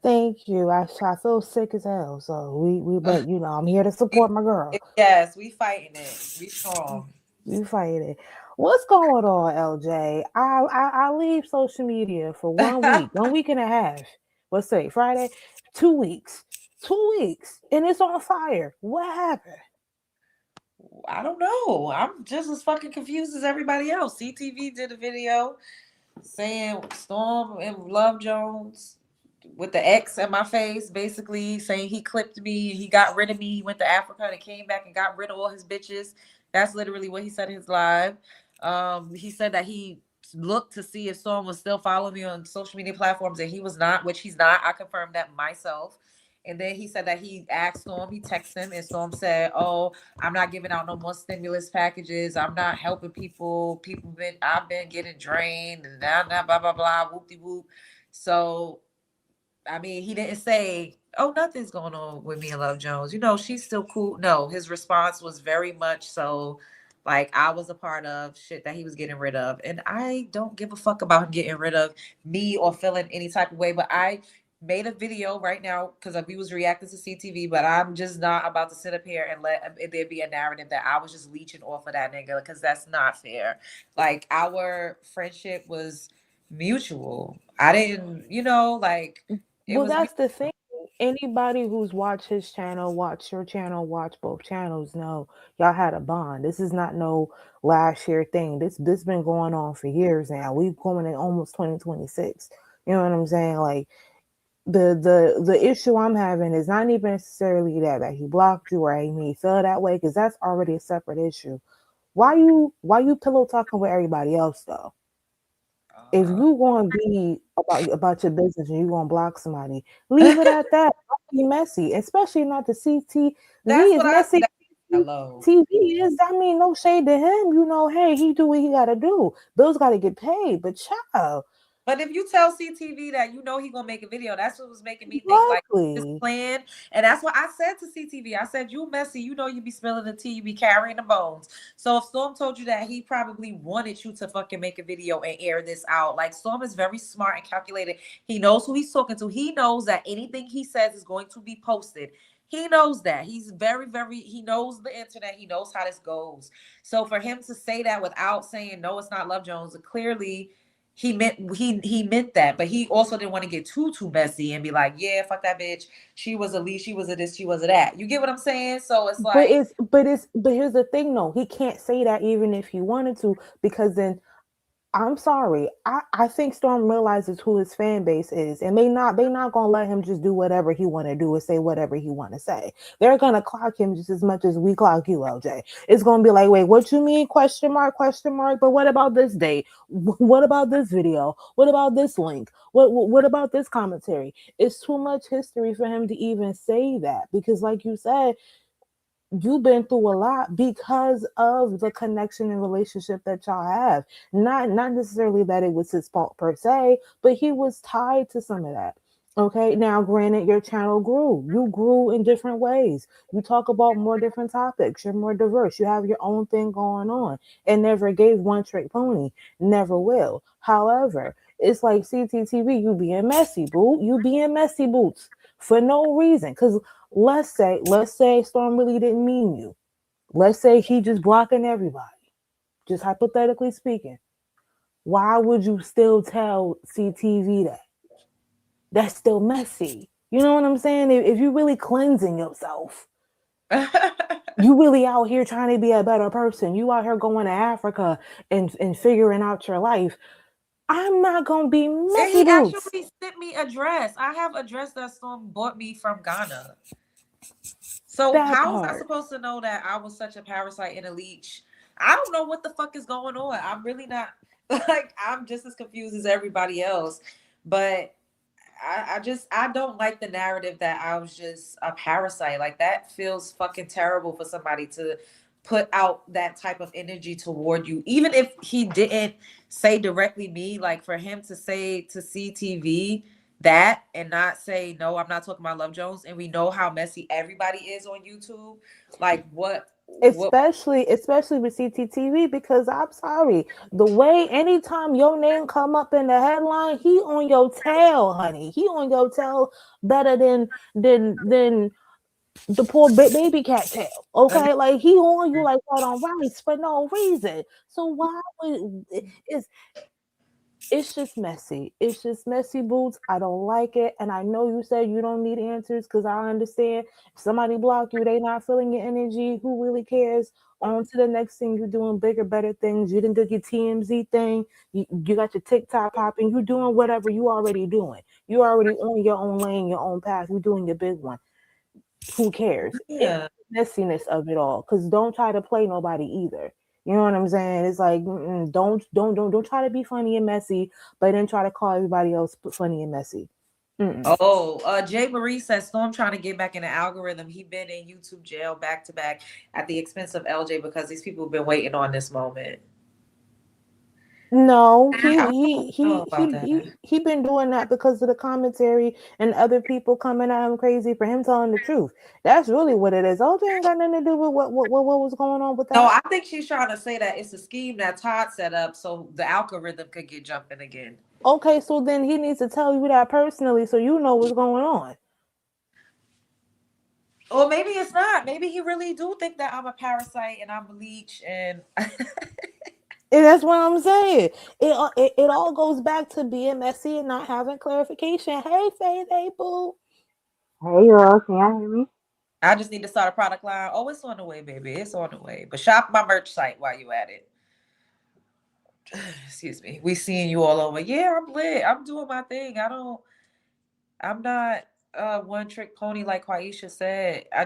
Thank you. I feel sick as hell, so but I'm here to support my girl. Yes, we fighting it. We strong. You fight it. What's going on, LJ? I leave social media for 1 week, 1 week and a half. Let's say Friday, 2 weeks, 2 weeks, and it's on fire. What happened? I don't know. I'm just as fucking confused as everybody else. CTV did a video saying Storm and Love Jones with the X in my face, basically saying he clipped me, he got rid of me, he went to Africa and came back and got rid of all his bitches. That's literally what he said in his live. He said that he looked to see if Storm was still following me on social media platforms, and he was not, which he's not. I confirmed that myself. And then he said that he asked Storm, he texted him, and Storm said, "Oh, I'm not giving out no more stimulus packages. I'm not helping people. I've been getting drained and blah blah blah, whoop de whoop." So I mean, he didn't say, "Oh, nothing's going on with me and Love Jones. She's still cool." No, his response was very much so like I was a part of shit that he was getting rid of. And I don't give a fuck about him getting rid of me or feeling any type of way. But I made a video right now because we was reacting to CTV, but I'm just not about to sit up here and let there be a narrative that I was just leeching off of that nigga, because that's not fair. Like, our friendship was mutual. I didn't, like, it Well, was that's the thing. Anybody who's watched his channel, watch your channel, watch both channels, know y'all had a bond. This is not no last year thing. This been going on for years now. We've going in almost 2026. You know what I'm saying? Like the issue I'm having is not even necessarily that he blocked you or he made you feel that way, because that's already a separate issue. Why you pillow talking with everybody else though? If you going to be about your business and you going to block somebody, leave it at that. Don't be messy, especially not the CTV that's is what I messy. hello. TV is. I mean, no shade to him. Hey, he do what he got to do. Bills got to get paid. But child, But if you tell CTV that he gonna make a video, that's what was making me think like this exactly. plan. And that's what I said to CTV. I said, "You messy, you be spilling the tea, you be carrying the bones." So if Storm told you that, he probably wanted you to fucking make a video and air this out. Like, Storm is very smart and calculated. He knows who he's talking to. He knows that anything he says is going to be posted. He knows that. He's very, very, he knows the internet. He knows how this goes. So for him to say that without saying, "No, it's not Love Jones," clearly he meant that, but he also didn't want to get too messy and be like, yeah, fuck that bitch. She was a lead, she was a this, she was a that. You get what I'm saying? So it's But like, but here's the thing though. He can't say that even if he wanted to, because then I'm sorry. I think Storm realizes who his fan base is, and they not gonna let him just do whatever he want to do and say whatever he want to say. They're gonna clock him just as much as we clock you, LJ. It's gonna be like, wait, what you mean? Question mark? Question mark? But what about this date? What about this video? What about this link? What about this commentary? It's too much history for him to even say that because, like you said, you've been through a lot because of the connection and relationship that y'all have. Not necessarily that it was his fault per se, but he was tied to some of that. Okay, now granted, your channel grew. You grew in different ways. You talk about more different topics. You're more diverse. You have your own thing going on. And never gave one trick pony. Never will. However, it's like CTTV. You being messy, boo. You being messy boots for no reason. Because let's say Storm really didn't mean you. Let's say he just blocking everybody. Just hypothetically speaking. Why would you still tell CTV that? That's still messy. You know what I'm saying? If you're really cleansing yourself, you really out here trying to be a better person. You out here going to Africa and figuring out your life. I'm not gonna be and messy he boots. actually sent me a dress. I have a dress that Storm bought me from Ghana. So That how was I part. supposed to know that I was such a parasite and a leech? I don't know what the fuck is going on. I'm really not like I'm just as confused as everybody else. But I don't like the narrative that I was just a parasite. Like that feels fucking terrible for somebody to put out that type of energy toward you. Even if he didn't say directly me, like for him to say to CTV that and not say no, I'm not talking about Love Jones, and we know how messy everybody is on YouTube. Like what Especially with CTTV, because I'm sorry, the way anytime your name come up in the headline, he on your tail, honey. He on your tail better than the poor baby cat tail. Okay, like he on you like that on rice for no reason. So why would it's just messy. It's just messy boots. I don't like it. And I know you said you don't need answers because I understand if somebody block you, they not feeling your energy. Who really cares? On to the next thing. You're doing bigger, better things. You didn't do your TMZ thing. You got your TikTok popping. You doing whatever you already doing. You already on your own lane, your own path. You doing your big one. Who cares? It's yeah. the messiness of it all. Because don't try to play nobody either. You know what I'm saying? It's like don't try to be funny and messy, but then try to call everybody else funny and messy. Mm-mm. Oh, Jay Marie says Storm trying to get back in the algorithm. He been in YouTube jail back to back at the expense of LJ because these people have been waiting on this moment. No, I don't know about that. he been doing that because of the commentary and other people coming at him crazy for him telling the truth. That's really what it is. OJ ain't got nothing to do with what was going on with No, that. I think she's trying to say that it's a scheme that Todd set up so the algorithm could get jumping again. Okay, so then he needs to tell you that personally so you know what's going on. Or maybe it's not. Maybe he really do think that I'm a parasite and I'm a leech and And that's what I'm saying. It all goes back to being messy and not having clarification. Hey, Faith, hey, boo. Hey, y'all, can y'all hear me? I just need to start a product line. Oh, it's on the way, baby. It's on the way. But shop my merch site while you at it. Excuse me. We seeing you all over. Yeah, I'm lit. I'm doing my thing. I'm not one trick pony like Quaisha said. I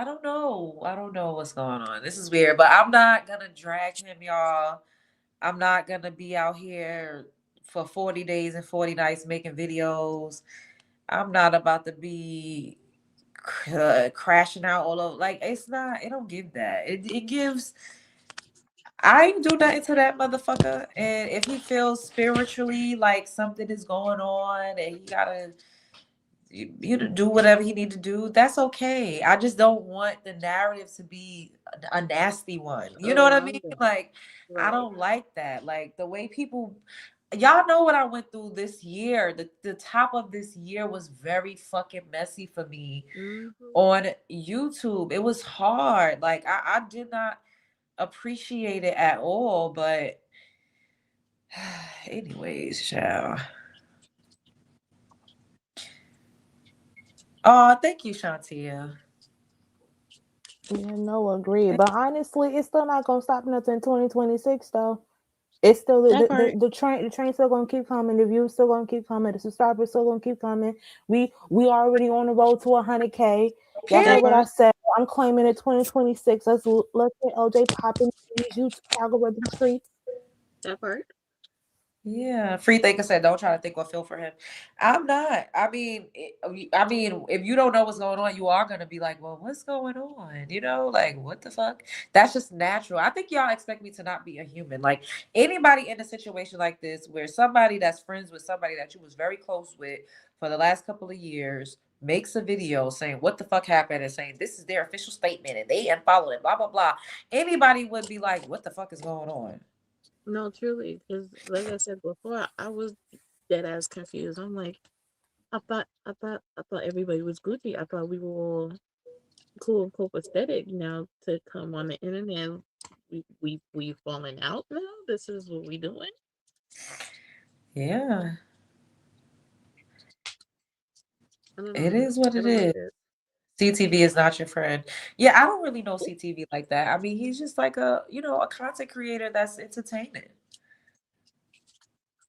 don't know. I don't know what's going on. This is weird, but I'm not gonna drag him, y'all. I'm not gonna be out here for 40 days and 40 nights making videos. I'm not about to be crashing out all over. Like it's not. It don't give that. It gives. I ain't do nothing to that motherfucker. And if he feels spiritually like something is going on and he gotta you to do whatever he need to do, that's okay. I just don't want the narrative to be a nasty one. You know what I mean? Right, Like I right. don't like that. Like the way people y'all know what I went through this year. The top of this year was very fucking messy for me Mhm. on YouTube. It was hard. Like I did not appreciate it at all, but Anyways, child. Oh, thank you, Shantia. Yeah, no, agree. But honestly, it's still not gonna stop nothing in 2026 though. It's still That part. the train still gonna keep coming, the views still gonna keep coming, the subscribers still gonna keep coming. We already on the road to 100K. Y'all That heard Period. what I part. said. I'm claiming it 2026. Let's get LJ popping in these YouTube algorithm streets. That part. Yeah, free thinker said, "Don't try to think or feel for him." I'm not. I mean, if you don't know what's going on, you are gonna be like, "Well, what's going on?" You know, like what the fuck? That's just natural. I think y'all expect me to not be a human. Like anybody in a situation like this, where somebody that's friends with somebody that you was very close with for the last couple of years makes a video saying what the fuck happened and saying this is their official statement and they unfollowed it, blah blah blah. Anybody would be like, "What the fuck is going on?" No, truly, because like I said before, I was dead ass confused. I'm like, I thought everybody was Gucci. I thought we were all cool and copacetic. Now to come on the internet, we falling out now. This is what we doing. Yeah. I don't It know. is what I it don't like is. this. CTV is not your friend. Yeah, I don't really know CTV like that. I mean, he's just like a content creator that's entertaining.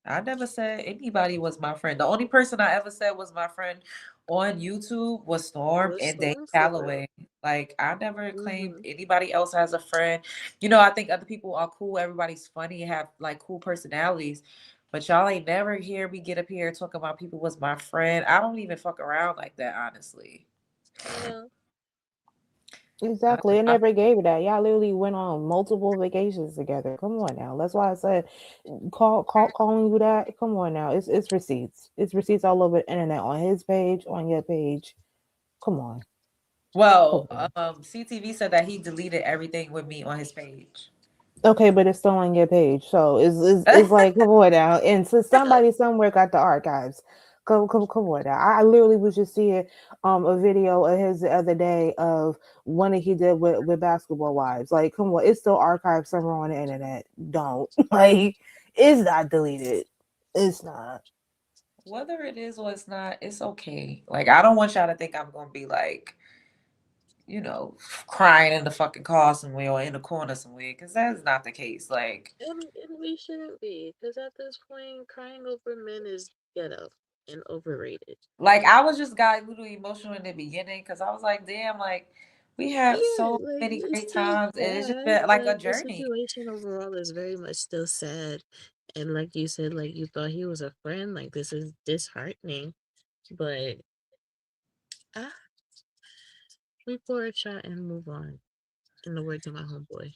I never said anybody was my friend. The only person I ever said was my friend on YouTube was Storm Was and Dave storm for real. Calloway. Like I never claimed Mm-hmm. anybody else as a friend. I think other people are cool. Everybody's funny and have like cool personalities. But y'all ain't never hear me get up here talking about people was my friend. I don't even fuck around like that, honestly. No, I, Exactly. It I never gave it that. Y'all literally went on multiple vacations together. Come on now. That's why I said calling you that. Come on now. It's receipts. It's receipts all over the internet on his page, on your page. Come on. Come Well, on. CTV said that he deleted everything with me on his page. Okay, but it's still on your page. So it's like, come on now. And so somebody somewhere got the archives. Come on now. I literally was just seeing a video of his the other day of one that he did with basketball wives. Like, come on, it's still archived somewhere on the internet. Don't like it's not deleted. It's not. Whether it is or it's not, it's okay. Like, I don't want y'all to think I'm gonna be like, you know, crying in the fucking car somewhere or in the corner somewhere, because that's not the case. Like, and we shouldn't be, because at this point, crying over men is ghetto and overrated. I was just got a little emotional in the beginning because I was like, damn, like we had Yeah, so like many it's great still times, and it's just sad, been like a but the journey. situation overall is very much still sad. And like you said, like you thought he was a friend, like this is disheartening. But ah, we pour a shot and move on. In the words of my homeboy.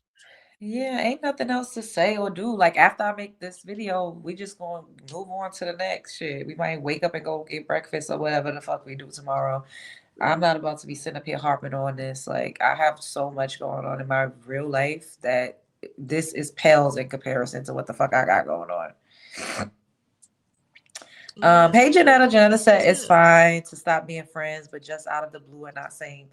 Yeah, ain't nothing else to say or do. Like after I make this video, we just gonna move on to the next shit. We might wake up and go get breakfast or whatever the fuck we do tomorrow. I'm not about to be sitting up here harping on this. Like I have so much going on in my real life that this is pales in comparison to what the fuck I got going on. Yeah, Hey Janetta. Janetta said it's 100%. fine to stop being friends, but just out of the blue and not saying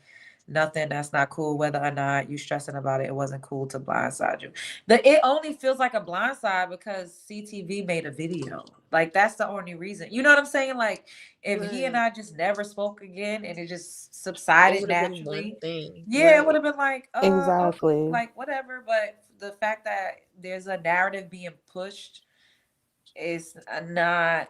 nothing, that's not cool. Whether or not you stressing about it, it wasn't cool to blindside you. It only feels like a blindside because CTV made a video. Like that's the only reason. You know what I'm saying? Like if he and Right. I just never spoke again and it just It subsided would have been one naturally, thing. yeah, it would Right. have been like, okay, Exactly. like whatever. But the fact that there's a narrative being pushed is not,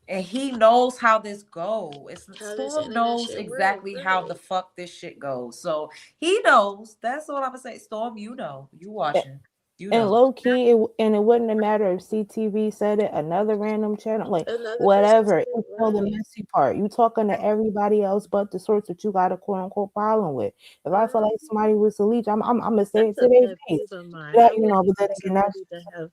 and he knows how this go. It's How this Storm internet knows shit work, exactly how the right. fuck this shit goes. So he knows. That's all I'm gonna say. Storm, you know, you watching, you And know. low key, and it wouldn't have mattered if CTV said it, another random channel, like Another person whatever. said it, You know the right. messy part. You talking to everybody else but the source that you got a quote unquote problem with. If I feel like Mhm. somebody was a leech, I'm gonna say it That's to a their pet face. peeve of mine. I That wouldn't but then want again, somebody to have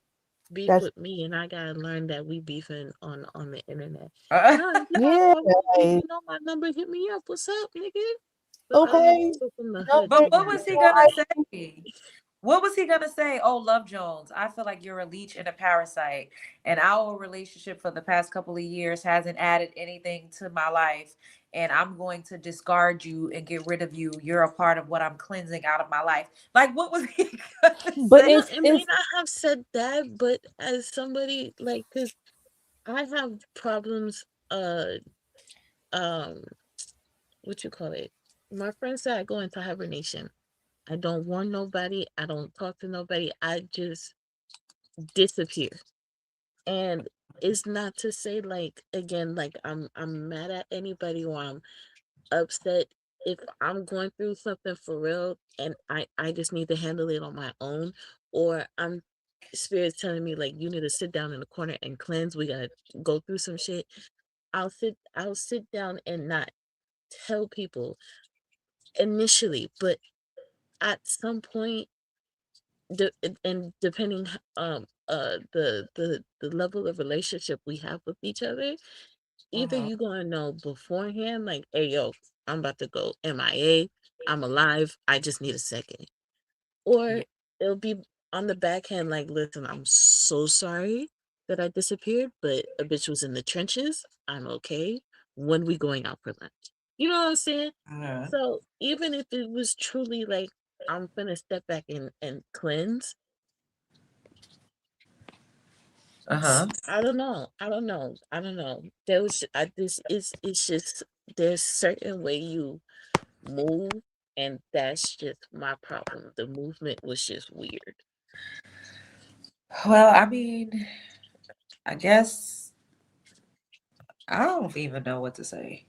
beef that's with me, and I gotta learn that we beefing on the internet. Uh, No, if you got a yeah, problem with me, like you know my number. Hit me up. What's up, nigga? But I'm okay, also from the no, hood, but but so we what be was he before gonna I different. say? What was he gonna say? Oh, Love Jones, I feel like you're a leech and a parasite, and our relationship for the past couple of years hasn't added anything to my life. and I'm going to discard you and get rid of you. You're a part of what I'm cleansing out of my life. Like, what was he gonna But say? No, it's it may not have said that, but as somebody like, cause I have problems. Um, what you call it? My friends say I go into hibernation. I don't warn nobody. I don't talk to nobody. I just disappear. And it's not to say like again, like I'm mad at anybody or I'm upset. If I'm going through something for real and I just need to handle it on my own, or I'm spirit's telling me like you need to sit down in the corner and cleanse. We gotta go through some shit. I'll sit down and not tell people initially, but at some point, and depending the level of relationship we have with each other, either Mhm. you gonna know beforehand, like, hey yo, I'm about to go MIA, I'm alive, I just need a second. Or Yeah. it'll be on the backhand, like, listen, I'm so sorry that I disappeared, but a bitch was in the trenches. I'm okay. When we going out for lunch? You know what I'm saying? Uh-huh. So even if it was truly like I'm gonna step back and cleanse, Uh-huh. I don't know. I don't know. I don't know. There was I this is it's just there's certain way you move, and that's just my problem. The movement was just weird. Well, I mean, I guess I don't even know what to say.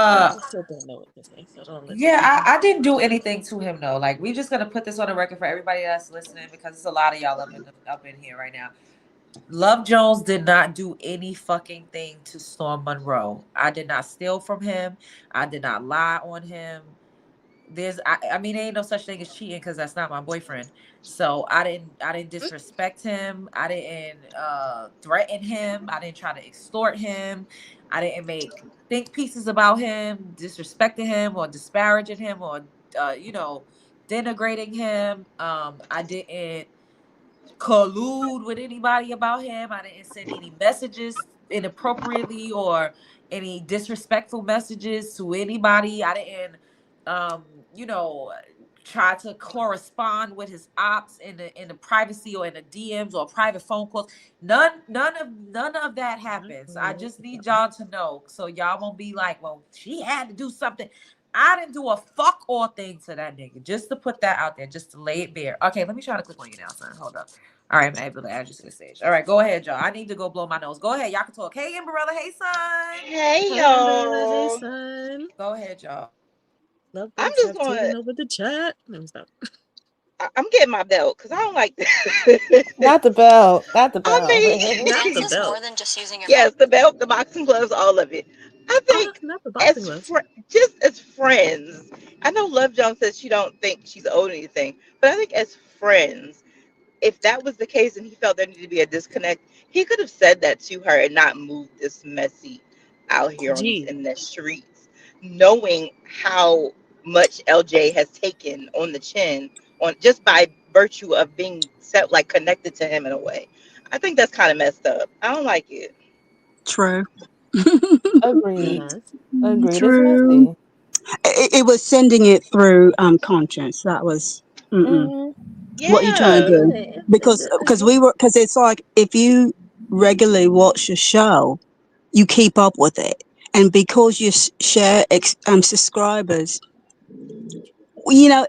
Yeah, Uh, I still don't know what to say, so don't listen yeah, to me. I didn't do anything to him though. Like, we just gonna put this on the record for everybody that's listening, because it's a lot of y'all up in here right now. Love Jones did not do any fucking thing to Storm Monroe. I did not steal from him. I did not lie on him. I mean, there ain't no such thing as cheating because that's not my boyfriend. So I didn't disrespect him. I didn't threaten him. I didn't try to extort him. I didn't make think pieces about him, disrespecting him or disparaging him or you know, denigrating him. I didn't collude with anybody about him. I didn't send any messages inappropriately or any disrespectful messages to anybody. I didn't, um, you know, try to correspond with his ops in the privacy or in the DMs or private phone calls. None of that I don't happens. I know what just the need fuck. y'all to know so y'all won't be like, well, she had to do something. I didn't do a fuck all thing to that nigga. Just to put that out there, just to lay it bare. Okay, let me try to click on you now, son. Hold up. All right, I'm able to add you to the stage. All right, go ahead, y'all. I need to go blow my nose. Go ahead, y'all can talk. Hey, Umbrella. Hey, son. Hey Hey, Umbrella. Hey, y'all. son. Go ahead, y'all. I'm Lovebirds just have taken going over the chat. Let me stop. I'm getting my belt because I don't like this. not the belt, not the I belt. mean, Not the belt. yes, the belt, the boxing gloves, all of it. I Oh, think not the boxing gloves. just as friends, I know Love Jones says she don't think she's owed anything, but I think as friends, if that was the case and he felt there needed to be a disconnect, he could have said that to her and not moved this messy out here on these Gee, internet streets, knowing how much LJ has taken on the chin on just by virtue of being set like connected to him in a way. I think that's kind of messed up. I don't like it. True. it Agreed. has. Agreed. It's True. messy. It was sending it through conscience. That was mm-mm. Hmm. What are you trying to Yeah. do? Yeah, Because because it's like if you regularly watch a show, you keep up with it, and because you share subscribers, you know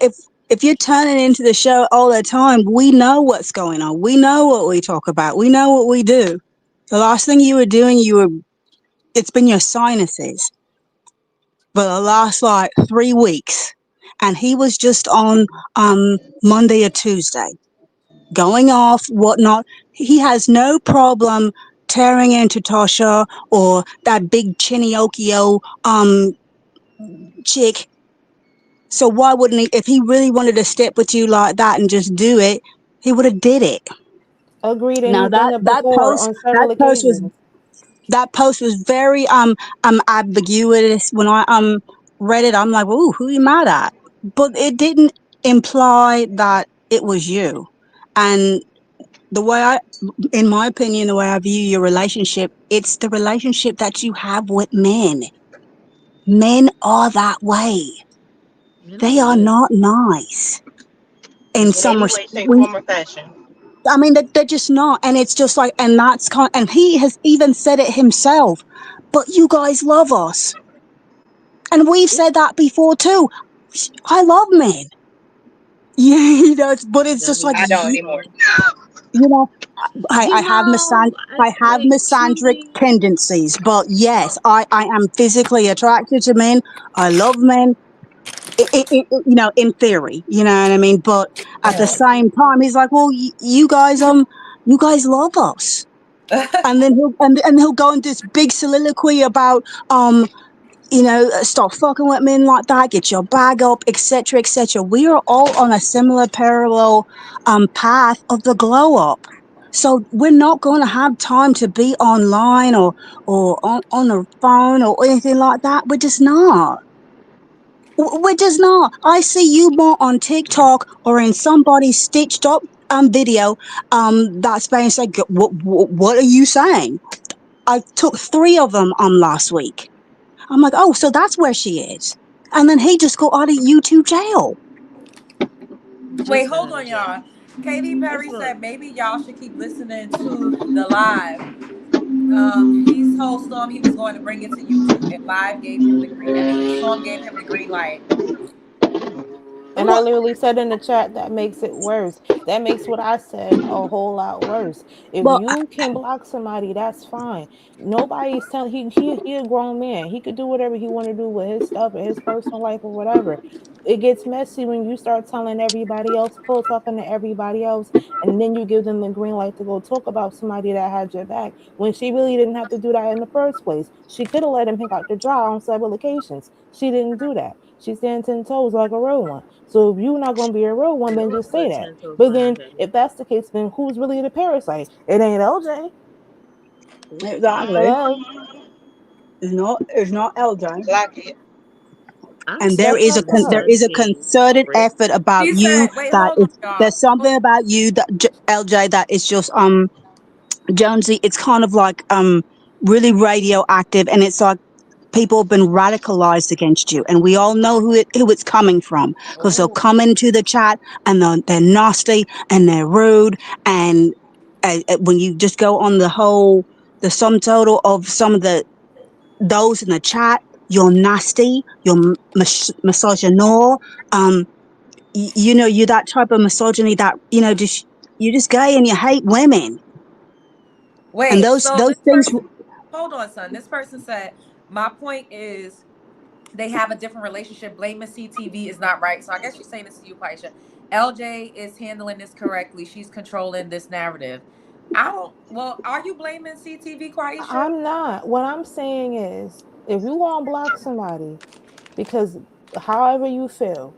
if you're turning into the show all the time, we know what's going on. We know what we talk about. We know what we do. The last thing you were doing, it's been your sinuses for the last like 3 weeks, and he was just on Monday or Tuesday going off whatnot. He has no problem tearing into Tasha or that big chinny Okio chick. So why wouldn't he? If he really wanted to step with you like that and just do it, he would have did it. Agreed, and Now he's done it before on that several post was occasions. very ambiguous. When I read it, I'm like, "Ooh, who are you mad at?" But it didn't imply that it was you. And the way in my opinion, the way I view your relationship, it's the relationship that you have with men. Men are that way. Men They are are weird. not nice in In some any way, shape, form, or fashion. I mean, they're just not. And it's just like, and that's and he has even said it himself. But you guys love us. And we've said that before too. I love men. Yeah, but it's That just is like, I don't anymore. you know, You know, I have like misandric truly. tendencies, but yes, I am physically attracted to men. I love men. In theory, you know what I mean. But at the Yeah. same time, he's like, well, you guys love us, and then he'll go into this big soliloquy about stop fucking with men like that, get your bag up, etc., etc. We are all on a similar parallel path of the glow up. So we're not going to have time to be online or on a phone or anything like that. We're just not. We're just not. I see you more on TikTok or in somebody's stitched up video that's basically like, what are you saying? I took 3 of them last week. I'm like, oh, so that's where she is. And then he just got out of YouTube jail. Wait, Just got hold out of on, jail. y'all. Katy That's Perry what. said maybe y'all should keep listening to the live. He told Storm he was going to bring it to YouTube, and Live gave him the green. I mean, Storm gave him the green light. And I literally said in the chat that makes it worse. That makes what I said a whole lot worse. If Well, you can block somebody, that's fine. Nobody's telling he a grown man. He could do whatever he want to do with his stuff and his personal life or whatever. It gets messy when you start telling everybody else, talking to everybody else, and then you give them the green light to go talk about somebody that had your back when she really didn't have to do that in the first place. She could have let him hang out to dry on several occasions. She didn't do that. She stands 10 toes like a real one. So if you're not gonna be a real one, then just say Put that. 10 toes But then behind it. if that's the case, then who's really the parasite? It ain't LJ. exactly. Hello. It's not LJ. Clock it. I'm And That's sick not of there fair. is a hunting concerted rich. effort about She you said, wait, that hold on, is y'all. there's something about you that LJ that is just Jonesy. It's kind of like really radioactive, and it's like people have been radicalized against you, and we all know who it's coming from because they'll Oh, come into the chat and they're nasty and they're rude, and when you just go on the sum total of some of those in the chat, you're nasty, you're misogynoir, um, you're that type of misogyny that just you're just gay and you hate women, and wait. those So those this things. person, hold on, son. This person said, my point is they have a different relationship. Blaming CTV is not right. So I guess she's saying this to you, Paisha. LJ is handling this correctly. She's controlling this narrative. I don't. Well, are you blaming CTV, Quaisha? I'm not. What I'm saying is, if you want to block somebody because however you feel,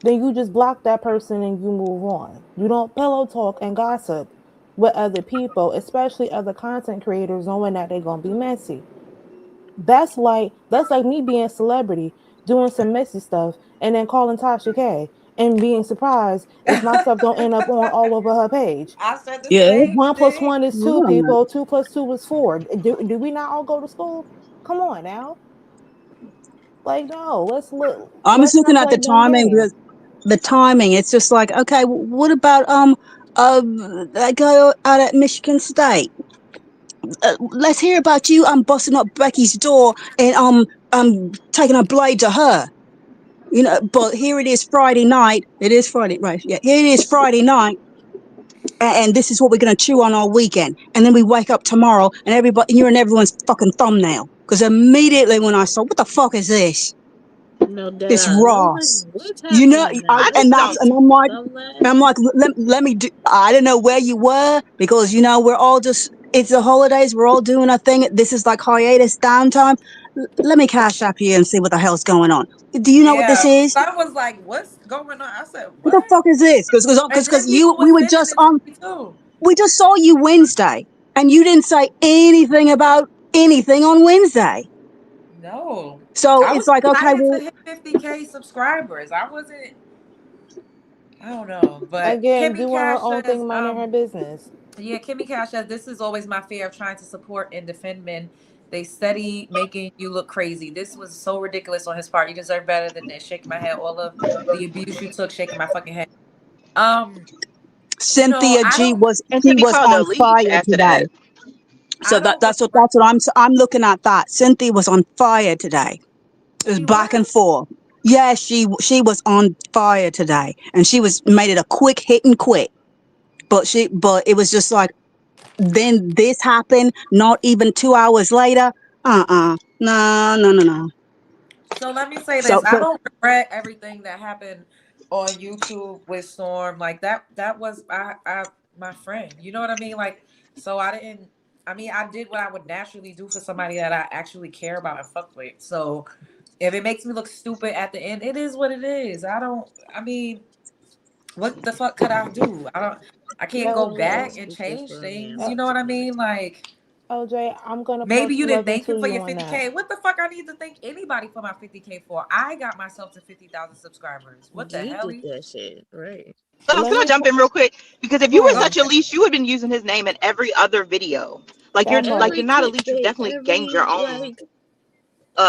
then you just block that person and you move on. You don't pillow talk and gossip with other people, especially other content creators, knowing that they're gonna be messy. That's like me being a celebrity, doing some messy stuff, and then calling Tasha K and being surprised if my stuff don't end up on all over her page. I said the Yeah. same One plus thing. one is two, Yeah. people. Two plus two is four. Do we not all go to school? Come on now. Like no, I'm just let's looking not at the play dumb timing games. because the timing. It's just like, okay, what about that guy out at Michigan State? Let's hear about you. I'm busting up Becky's door and taking a blade to her. But here it is Friday night. It is Friday, right? Yeah, here it is Friday night, and this is what we're gonna chew on all weekend. And then we wake up tomorrow, and you're in everyone's fucking thumbnail. Because immediately when I saw, what the fuck is this? No, dead This eyes. I'm like, Ross. what's happening now? I This just And is that's, don't. and I'm like, thumbnail. let me do, I don't know where you were because, we're all just, it's the holidays. We're all doing our thing. This is like hiatus downtime. Let me cash up here and see what the hell's going on. Do you know what this Yeah, is? son was like, "What's going on?" I said, What the "What?" fuck is this? And Because then people we were were sending just it to me too. we just saw you Wednesday and you didn't say anything about anything on Wednesday. No, So I it's was like, okay, excited to well, hit 50K subscribers. I wasn't. I don't know, but Again, Kimmy doing her Cash own says, thing, minding her business. yeah, Kimmy Cash says this is always my fear of trying to support and defend men They steady making you look crazy. This was so ridiculous on his part. You deserve better than this. Shaking my head. All of the abuse you took, shaking my fucking head. Um, Cynthia I G don't. was And she to be was called a on leech fire after today. that. So I don't that's really what like. I'm looking at. That Cynthia was on fire today. It was She back and was. forth. Yeah, she was on fire today, and she was made it a quick hit and quit. But it was just like then this happened. Not even 2 hours later. No, no, no, no. So let me say So, this. I but don't regret everything that happened on YouTube with Storm. Like that was I my friend. You know what I mean? Like, so I didn't I mean, I did what I would naturally do for somebody that I actually care about and fuck with. So if it makes me look stupid at the end, it is what it is. I mean, what the fuck could I do? I can't go LJ, back Always and be good change for a man things. You L- know what I sometimes. mean? Like LJ, I'm gonna maybe post you didn't 11 thank him to for you your on that. 50K. What the fuck I need to thank anybody for my 50K for? I got myself to 50,000 subscribers. What the You hell? did that shit, right? Can Let I me jump in real quick? Because if go you were Go ahead. such a leash, you would have been using his name in every other video. That Like part. you're Every not a leash. You've clickbait, definitely gained your every own like,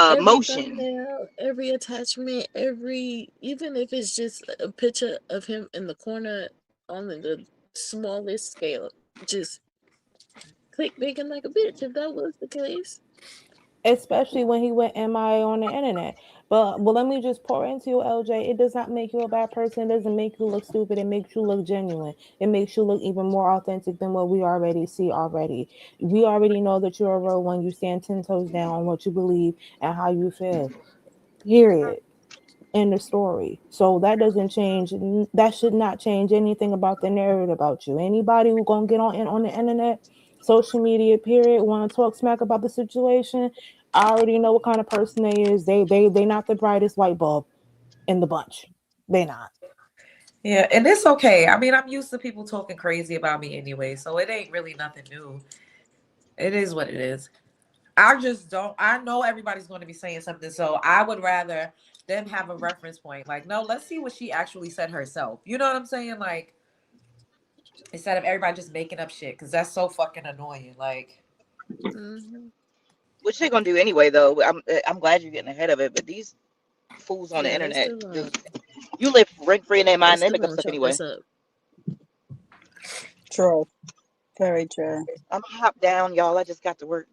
every motion. thumbnail, every attachment, every even if it's just a picture of him in the corner on the smallest scale, just clickbaiting like a bitch. If that was the case, Especially when he went MIA on the internet. But let me just pour into you, LJ. It does not make you a bad person. It doesn't make you look stupid. It makes you look genuine. It makes you look even more authentic than what we already see already. We already know that you're a real one. You stand 10 toes down on what you believe and how you feel. Period. In the story. So that doesn't change. That should not change anything about the narrative about you. Anybody who gonna get on the internet, social media, period, want to talk smack about the situation, I already know what kind of person they is. They not the brightest light bulb in the bunch. They not. Yeah, and it's okay. I mean, I'm used to people talking crazy about me anyway, so it ain't really nothing new. It is what it is. I just don't. I know everybody's going to be saying something, so I would rather them have a reference point. Like, no, let's see what she actually said herself. You know what I'm saying? Like, instead of everybody just making up shit, because that's so fucking annoying. Like, mm-hmm. Which they're gonna do anyway, though. I'm glad you're getting ahead of it. But these fools on the Yeah, they internet, still gonna just you live rent free in their they mind. They still make up gonna stuff chop anyway. us up. true, very true. I'm hop down, y'all. I just got to work.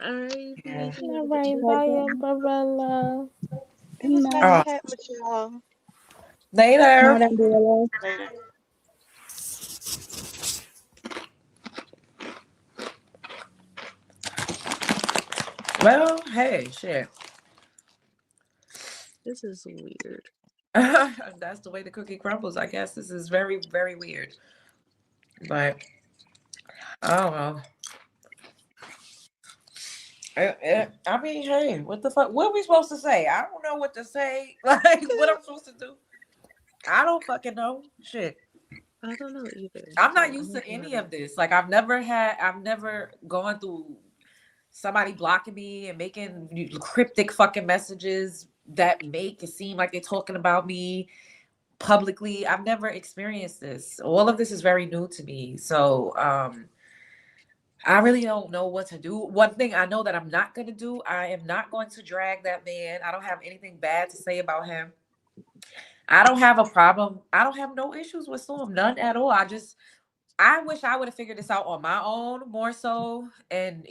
All right, yeah. Nikki, have All a good right, day. bye, Good umbrella. It was nice Oh, night. chatting with y'all. later. Night, Umbrella. Later. Well, hey, shit. This is weird. That's the way the cookie crumbles. I guess this is very, very weird. But I don't know. I mean, hey, what the fuck? What are we supposed to say? I don't know what to say. Like, what I'm supposed to do? I don't fucking know. Shit. I don't know either. I'm not So used I'm to looking any at it. of this. Like, I've never gone through somebody blocking me and making cryptic fucking messages that make it seem like they're talking about me publicly. I've never experienced this. All of this is very new to me. So, I really don't know what to do. One thing I know that I'm not going to do, I am not going to drag that man. I don't have anything bad to say about him. I don't have a problem. I don't have no issues with Storm, none at all. I wish I would have figured this out on my own more so. And,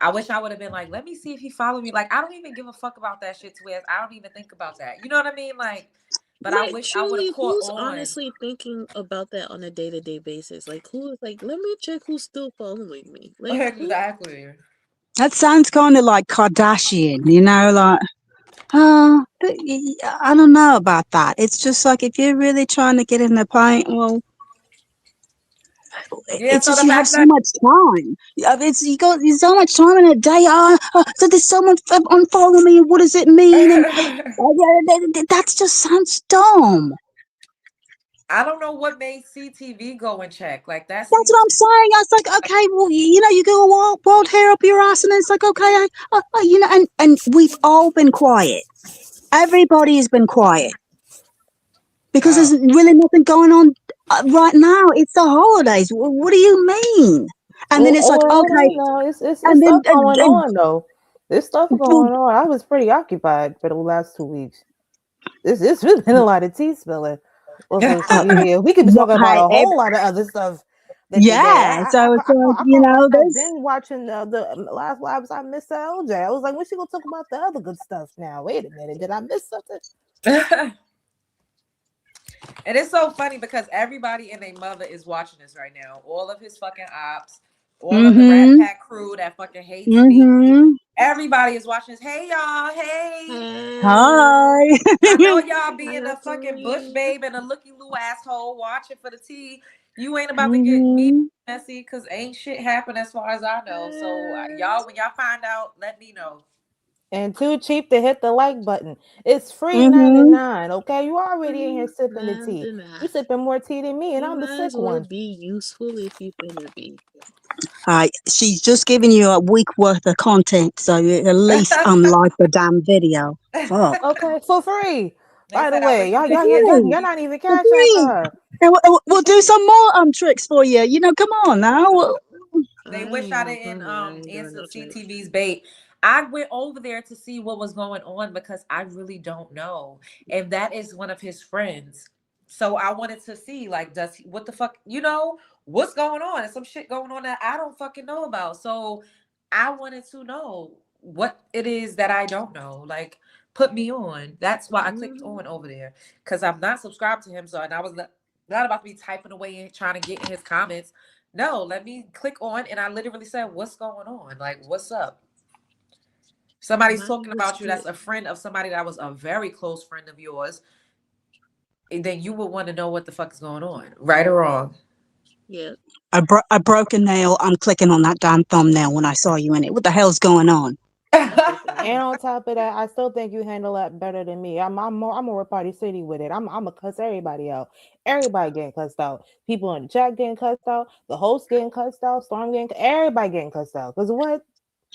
I wish I would have been like, let me see if he followed me. Like, I don't even give a fuck about that shit to where I don't even think about that. You know what I mean? Like, but I Like, wish I would have truly, caught who's on. honestly thinking about that on a day-to-day basis? Like, who is like, let me check who's still following me. Like, who? Exactly. That sounds kind of like Kardashian, like, I don't know about that. It's just like if you're really trying to get in the paint, well, Yeah, it's so just the you have fact so that much time. It's you got so much time in a day. So there's someone unfollow me. What does it mean? And that just sounds dumb. I don't know what made CTV go and check. Like that That's what seems I'm saying. I was like, okay, well, you go a wild hair up your ass, and it's like, okay, and we've all been quiet. Everybody has been quiet because oh. there's really nothing going on right now. It's the holidays. What do you mean? And then it's like, Hold okay, on now. It's and then stuff going on though. There's stuff going on. I was pretty occupied for the last 2 weeks. It's really been a lot of tea spilling on social media. We could be talking about a whole lot of other stuff that they did. yeah. So it's like, I you caught know, myself there's then watching the last lives I missed at LJ. I was like, when she gonna talk about the other good stuff now? Wait a minute, did I miss something? And it's so funny because everybody and their mother is watching this right now. All of his fucking ops, all of the Rat mm-hmm, Pack crew that fucking hates me. mm-hmm. Everybody is watching this. Hey y'all, hey. Hi. I know y'all being Hello, a fucking bush Serena. babe and a looky loo asshole watching for the tea. You ain't about to get me mm-hmm, messy because ain't shit happen as far as I know. So y'all, when y'all find out, let me know. And too cheap to hit the like button. It's free mm-hmm. 99. Okay, you already in here sipping the Nah, tea. nah. You sipping more tea than me, and You I'm the might sick as well one. be useful if you finna be. She's just giving you a week worth of content, so you at least like the damn video. Fuck. Okay, for free. They By the said I way, wish you y'all, could y'all, hear y'all, the y'all, Hey, y'all tea. not even for cash app free. her. And we'll do some more tricks for you. You know, come on now. They I wish ain't I no didn't plumber. I ain't doing answer no tricks. CTV's bait. I went over there to see what was going on because I really don't know. And that is one of his friends. So I wanted to see like does he what the fuck, what's going on? There's some shit going on that I don't fucking know about. So I wanted to know what it is that I don't know. Like put me on. That's why I clicked Mhm. on over there. Cause I'm not subscribed to him. So and I was not about to be typing away and trying to get in his comments. No, let me click on, and I literally said, "What's going on? Like, what's up?" Somebody's Mine talking was about you. good. That's a friend of somebody that was a very close friend of yours. And then you would want to know what the fuck is going on, right or wrong. Yep. I broke a nail. I'm clicking on that damn thumbnail when I saw you in it. What the hell's going on? That's what's up. And on top of that, I still think you handle that better than me. I'm more Party City with it. I'm a cuss everybody out. Everybody getting cussed out. People in the chat getting cussed out. The host getting cussed out. Storm getting everybody getting cussed out. Cause what?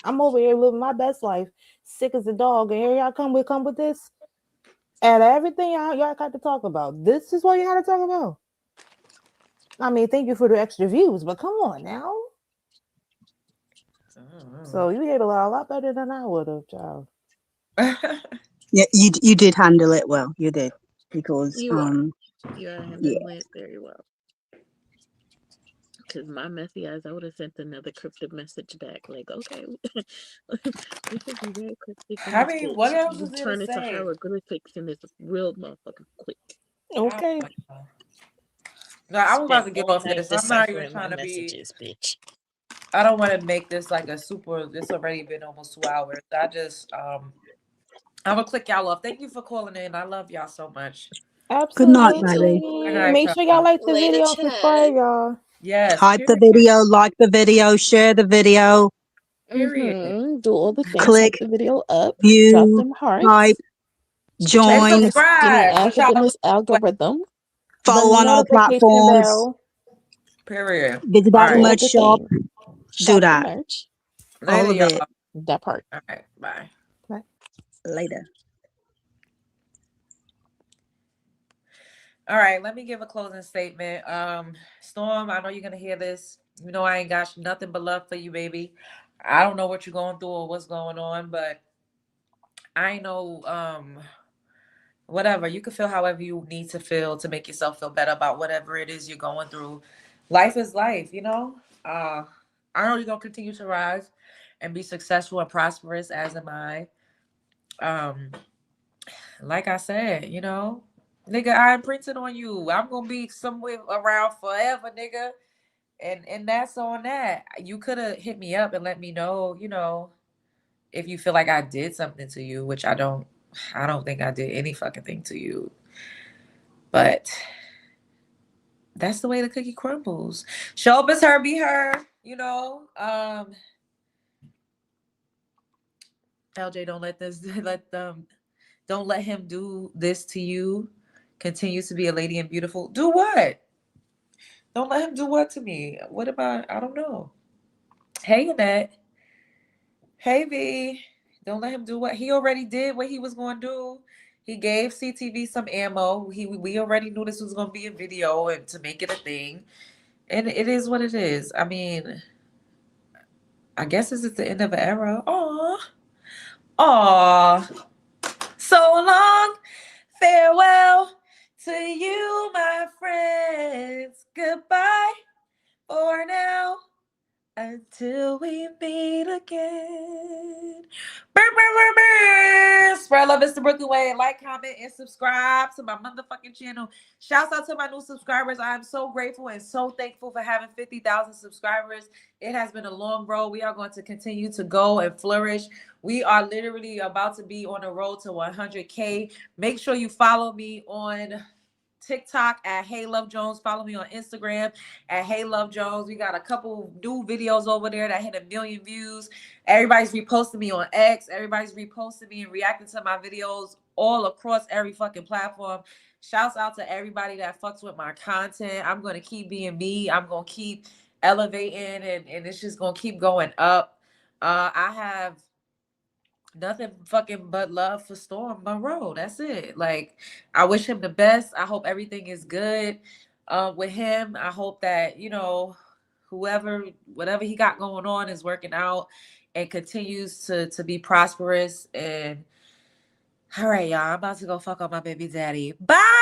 I'm over here living my best life, sick as a dog, and here y'all come with this. And everything y'all got to talk about. This is what you got to talk about. I mean, thank you for the extra views, but come on now. So you did a lot better than I would have, child. Yeah, you did handle it well. You did because You are. You are yeah. handling it very well. Because my messy ass, I would have sent another cryptic message back. Like, okay, we can be very cryptic in I this mean, what bitch. else We is there to turn it to say? hieroglyphics and it's real motherfucking quick. I Okay. don't know. No, I'm about Spent to get all off night this. I'm not even deciphering my trying to be. messages, bitch. I don't want to make this like a super. This already been almost 2 hours. I just I'm gonna click y'all off. Thank you for calling in. I love y'all so much. Good night, Me too. baby. Good Absolutely. night, Make sure y'all y'all. like the Later, video and chat. subscribe, y'all. Yes. Hype the Period. video, like the video, share the video, Period. Do all the things. Hype click, the video up. Drop view, them hype, hearts. And Check join, that skinny subscribe. What y'all algorithm. what? Algorithm. follow The on all notification platforms, bell. Period. visit All that Do right. all merch the shop, thing. do Shop the that. merch. All Later, of y'all. it. That part. All right. Bye. Later. All right. Let me give a closing statement. Storm, I know you're gonna hear this. You know I ain't got nothing but love for you, baby. I don't know what you're going through or what's going on, but I know whatever. You can feel however you need to feel to make yourself feel better about whatever it is you're going through. Life is life. I know you're gonna continue to rise and be successful and prosperous, as am I. Um, like I said, nigga, I imprinted on you. I'm gonna be somewhere around forever, nigga. And that's on that. You could have hit me up and let me know, if you feel like I did something to you, which I don't think I did any fucking thing to you. But that's the way the cookie crumbles. Show up as her, be her, LJ, don't let this don't let him do this to you. Continue to be a lady and beautiful. Do what? Don't let him do what to me? What about I don't know. Hey Annette. Hey V. Don't let him do what he already did what he was gonna do. He gave CTV some ammo. We already knew this was gonna be a video and to make it a thing. And it is what it is. I mean, I guess this is the end of an era. Aw. So long. Farewell to you, my friends. Goodbye for now. Until we meet again. Burr, burr, burr, burr. Spread love is the Brooklyn way. Like, comment, and subscribe to my motherfucking channel. Shouts out to my new subscribers. I am so grateful and so thankful for having 50,000 subscribers. It has been a long road. We are going to continue to go and flourish. We are literally about to be on the road to 100K. Make sure you follow me on TikTok at Hey Love Jones. Follow me on Instagram at Hey Love Jones. We got a couple new videos over there that hit 1 million views. Everybody's reposting me on X. Everybody's reposting me and reacting to my videos all across every fucking platform. Shouts out to everybody that fucks with my content. I'm going to keep being me. I'm going to keep elevating and it's just going to keep going up. I have nothing fucking but love for Storm Monroe. That's it. Like, I wish him the best. I hope everything is good with him. I hope that, you know, whatever he got going on is working out and continues to be prosperous. And all right, y'all, I'm about to go fuck on my baby daddy. Bye.